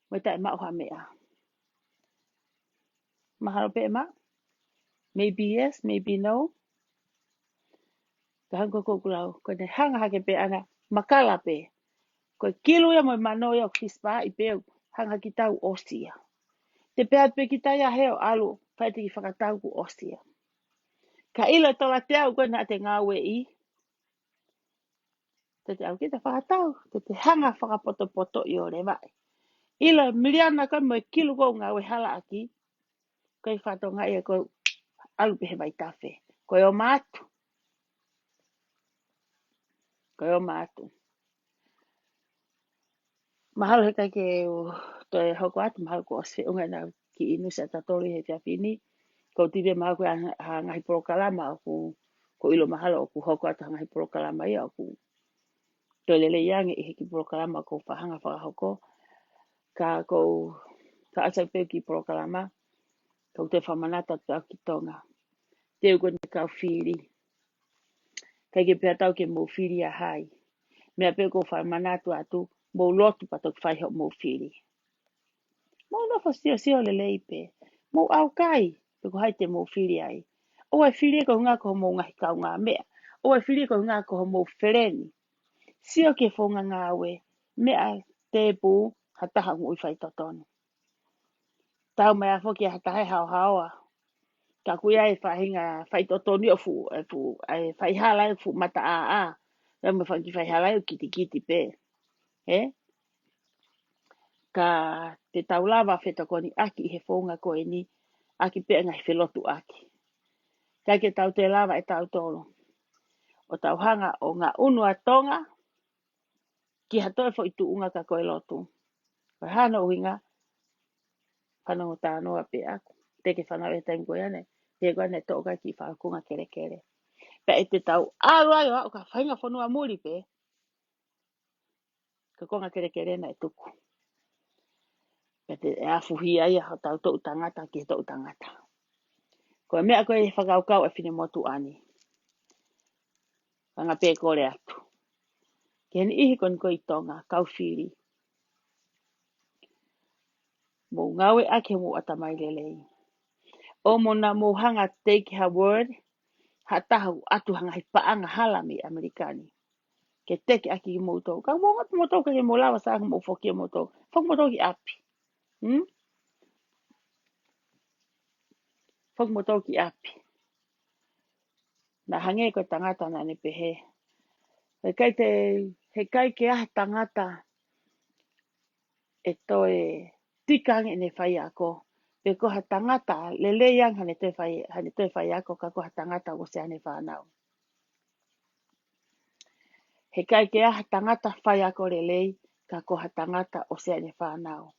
A: Mo e tae mauha mea. Mahalo pe ma? Maybe yes, maybe no. Ka hanko kukulau. Koe ne hanga hake pe anga makala pe. Koe kilu ia mo mano ia o kispa I peu hanga ki tau osia. Te pea pe ki tai a heo alu whaite ki whakatau ku osia. Ka ilo tola te au koe na te ngā wei. Te au ki te whakatau. Te hanga whakapoto I o re vai. Ilo miliana koe mo kilu ko ngā we hala aki. Koe whatonga ia koe alu pehe vai tawhe. Koe o mātu. Koe o mātu. Mahalo he kai ke toi hoko atu mahalo ko oswe unga nau ki inu se tatoli he fiafini ko tive ma ko ngahi polokalama ko ilo mahalo o ku hoko ata ngahi polokalama ia o ku tolele yange i hiki polokalama ko whahanga whakahoko ka ko ka asa peo ki polokalama ko te whamanata te aki tonga te uko ni kau whiri kai ke pia tau ke mo whiri a hai mea peo ko whamanatu atu mo lotu patok whaiho mo whiri mo no sio sio le leipe mo au kai pe ko hai te mo whiri ai o ai whiri ko ngā ko mo ngahi kau ngā mea o ai whiri ko ngā ko mo whereni sio ke whonga ngāwe mea te pū hataha ngui whai totonu tau mai a whoki a hatahe hao haoa ka kuia e whahinga whai totonu o fu ai whai hala fu mata a e me whanki whai hala o kiti kiti pe ka te taulawa wheta koni aki he whonga ko e ni aki pe ngai whelotu aki kai ke tau te lava e tau tolo o tau hanga o ngā unua tonga ki hatoe fo i tu unga ka koe lotu ko hana uhinga whanongo tānoa pe aku te ke whanau e taim koe ane te koe ane toka ki whakunga kere kere pe e te tau aroa o ka whainga whanua muri pe ka konga kere kere na e tuku pe te e afuhi ai a tau tau tangata ki tau tangata ko mea koe e whakaukau e whine motu ani whanga pe kore atu ki hene ihi kon koe i tonga kau whiri mo ngawe ake mo atamai lelei o mo na mo hanga take her word ha tahu atu hanga hi paanga halami Amerikani ke teke aki ki moto ka mo ngat moto ka mo lawa sa mo foki moto fok moto ki api fok moto ki api na hange ko tangata na ne pehe he kai ke ah tangata e toe tikang e ne whai ako pe ko ha tangata lele yang hane te whai ako ka ko ha tangata o se ane whanau he kai ke ah tangata whai ako lelei ka ko ha tangata o se ane whanau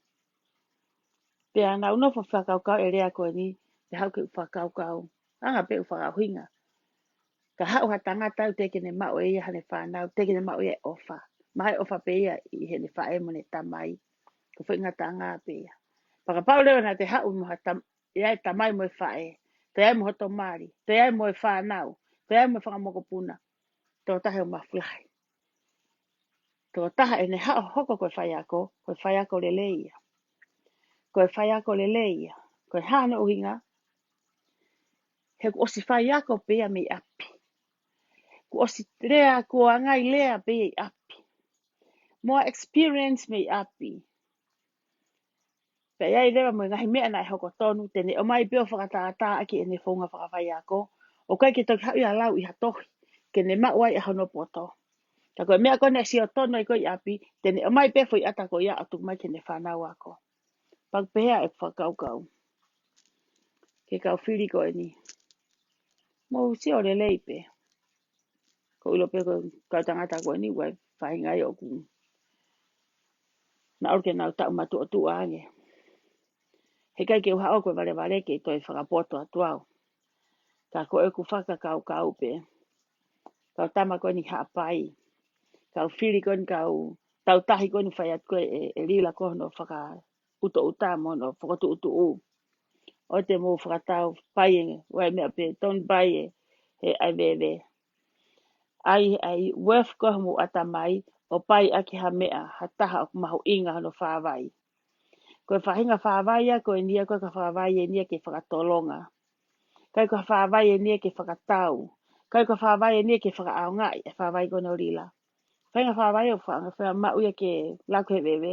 A: pe ana uno fo whakaukau e rea koe ni te hau ke whakaukau anga pe whakauhinga ka hau ha tangata u teke ne mao e ia hane whanau teke ne mao e ofa mai ofa pe ia i hene whae mo ne tamai ko whainga tanga pe ia Pakapau leo na te hau mo hata ia tamai mo whae te ai mo hoto mari te ai mo whanau te ai mo whakamoko puna tō tahe o mawhilai tō taha e ne hao hoko koe whai ako le leia koe whai ako le leia koe hana uhinga he ku osi whai ako pe ia mei api ku osi rea kua ngai lea pe ia api more experience mei api pe ia i lewa mo ngahi mea na e hoko tonu tene o mai peo whakatata aki e ne whonga whakawhai ako o kai ke toki hau ia lau i hatohi ke ne mauai e hano poto ta koe mea kone si o tono i koe i api tene o mai pefo i ata ko ia atu mai ke ne whanau ako pag pehea e whakaukau ke kau whiri koe ni mo si o le leipe ko ilo pe ko kau tangata koe ni wai whaingai o ku na orke nau tau matu o tu ange he kai ke uha o koe vale ke toi whakapoto atu au ka koe ku whakakau pe kau tama koe ni haapai kau whiri koe ni kau tau tahi koe ni whai atu koe e lila koe no whaka uto uta mo no whakatu utu u o te mo whakatau pai e wai mea pe ton pai e he ai vewe ai wef koe mo atamai o pai aki ha mea ha taha o mahu inga no whawai koe whahinga whawai a koe nia koe ka whawai e nia ke whakatolonga kai ko whawai e nia ke whakatau kai ko whawai e nia ke whakaaongai e whawai koe no rila whainga whawai o whanga whanga mauia ke lakwe vewe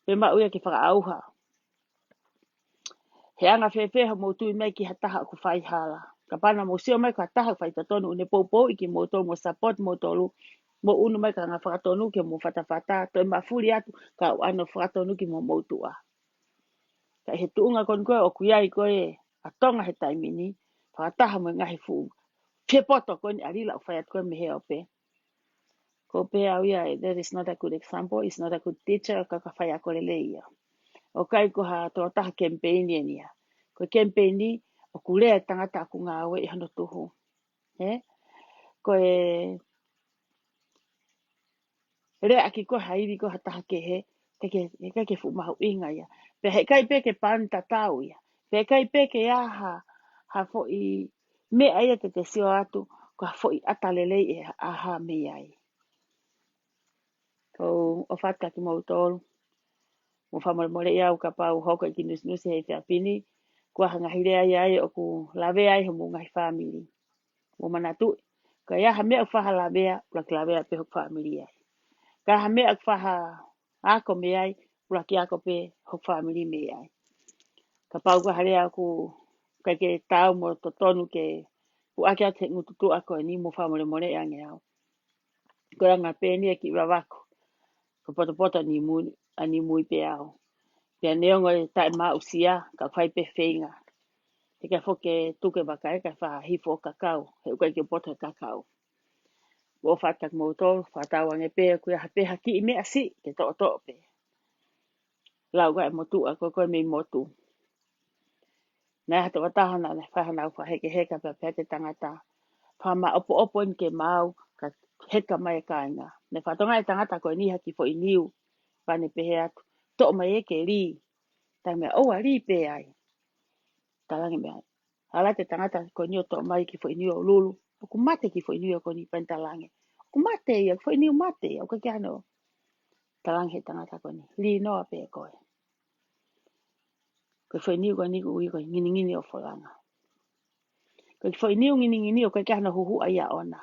A: pe mauia ke whakaauha he anga whewheha mo tui mai ki hataha ku whai hala. Ka pana mo sio mai ka hataha whai tatonu une poupou iki mo tolu mo support mo tolu mo unu mai ka nga whakatonu ke mo whatawhata to e mawhuri atu ka ano whakatonu ki mo moutua. Ka he tuunga kon koe o kuiai koe a tonga he taimini whakataha mo ngahi fu whepoto koe ni arila o whai atu koe me he ope. Ko pe au ia, that is not a good example, it's not a good teacher, ka whai ako le leia. O kai ko ha to ta campaign ni ya. Ko campaign ni o kulea tangata ku ngā we hano tuhu. Ko e rea ki ko hairi ko hataha ke he ke fu mahu inga ia. Pe he kai pe ke panta tau ia. Pe kai pe ke aha ha fo I me aia te sio atu ko ha fo I atalele e aha me ai. Ko o fata ki mau tolu. Mo whamore more ia u ka pau hoko I ki nusi hei whiapini. Kua hanga hire ai ai o ku lawe ai ho mungai family. Mo manatu. Ka ia ha mea u whaha lawea, ula ki lawea pe ho family ai. Ka ha mea u whaha ako me ai, ula ki ako pe ho family me ai. Ka pau ka harea ku kai ke tau mo to tonu ke ku ake ate ngututu ako ni mo whamore more ia nge au. Ko ranga pe ni ki rawako. Ko poto ni mui pe au. Pea neongo e tae maa usia ka whai pe whenga. Te ka whoke tuke wakai ka wha hifo kakao. He ukai ke poto kakao. Wo whatak moutou, whatawange pe kuia hapeha ki I mea si ke to pe. Lau kai motu a koe mei motu. Nai hata watahana ne whahanau whaheke heka pe pe te tangata. Whama opo in ke mau ka heka mai e kāinga. Ne whatonga e tangata koe ni haki fo I niu. Pane pehe atu. To mai e ke ri. Tai mea oa ri pe ai. Talangi mea. Hala te tangata koe ni o to mai ki fo I niu o lulu. Oku mate ki fo I niu o koe ni pentalangi. Oku mate ia, fo I niu mate ia. Oka kia no. Talangi he tangata koe ni. Li noa pe koe. Koe fo I niu koe ni ui koe ngini o wholanga. Koe fo I niu ngini o koe kia no huhu ai a ona.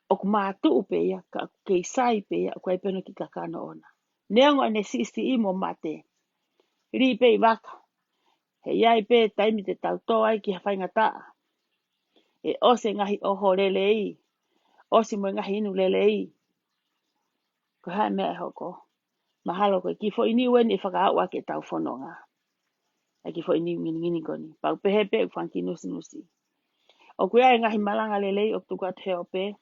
A: Oku mātu upe ia, ka kei sai pe ia, koe peno ki kakano ona. Neongo ane 60 I mo mate. Ri pe I waka. He iai pe taimi te tau tō ai ki hawhainga taa. E ose ngahi oho lele I. Osi mo ngahi inu lele I. Ko hae mea hoko. Mahalo koe ki fo I niu eni e whakaau ake tau whanonga. E ki fo I niu ngini koni. Pau pehe pe whanki nusi. O kuia e ngahi malanga lele I o tuku atu heo pe.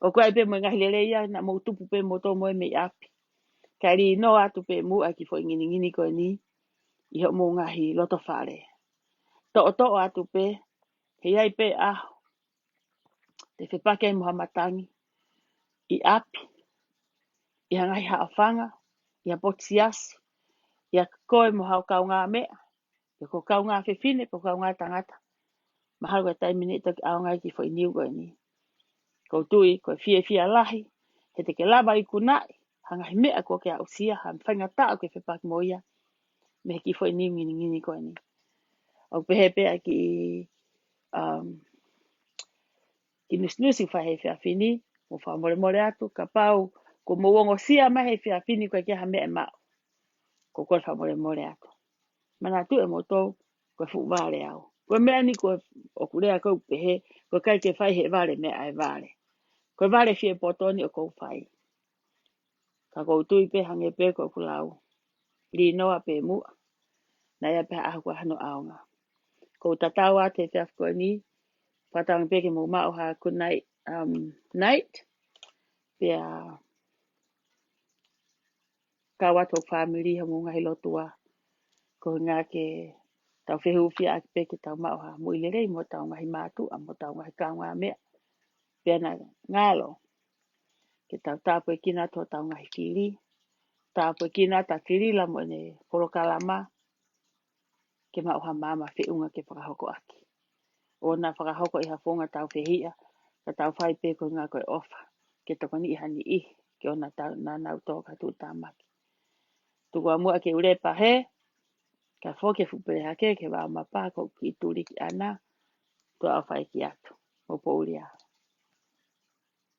A: O kuia e pe mo ngahi lele ia na mo tupu pe mo tō moe mei api. Kai ri no atu pe mu a ki fo I ngini koni. I ho mo ngahi loto whare. To atu pe. He iai pe aho. Te whepake I muhamatangi. I api. I hangai haawhanga. I hapotsiasi. I a koe mo hao kau ngā mea. I ko kau ngā whiwhine, ko kau ngā tangata. Mahalo koe tai minita ki aongai ki fo I niu koe ni. Ko tui, koe fia lahi. He te ke lava I kunai. Hangai mea ko ke a usia. Han whainga taa koe whepake mo ia. Me ki fo I niu ngini koe ni. O pehe pea ki nusi whahe whiawhini. Mo whamore atu. Ka pau. Ko mowongo sia mahe whiawhini koe kia ha mea mao. Ko koe whamore atu. Mana tu e mo tau. Koe fu vale au. Koe mea ni koe o kurea kou pehe. Koe kai ke whai he vale mea ai vale. Koe vale fie potoni o kou whai. Ka kou tui pe hange pe koe kulau. Li noa pe mua. Na ia pe ahu koe hano aonga. Kou tatau a te whiaf koe ni. Patang pe ke mo mao ha good night. Night. Pea kawato family ha munga hi lotua. Ko ngā ke tau whehu fia ake pe ke tau mao ha muilerei mo tau ngahi mātu a mo tau ngahi kau ngā mea. Pea na ngalo. Ke tau tāpue kina tō tau ngahi whiri. Tāpue kina ta whiri la mo ne korokalama. Ke mao ha mama whiunga ke whakahoko aki. O na whakahoko I hafonga tau whihia. Ka tau whai pe ko ngā koe ofa. Ke toko ni ihani I. Ke o na tau na nau tō ka tū tāmaki. Tukua mua ke urepa he. Ka whoke fupere hake ke wā mapā ko ki tūri ki ana. Tua au whai ki atu. O pouria.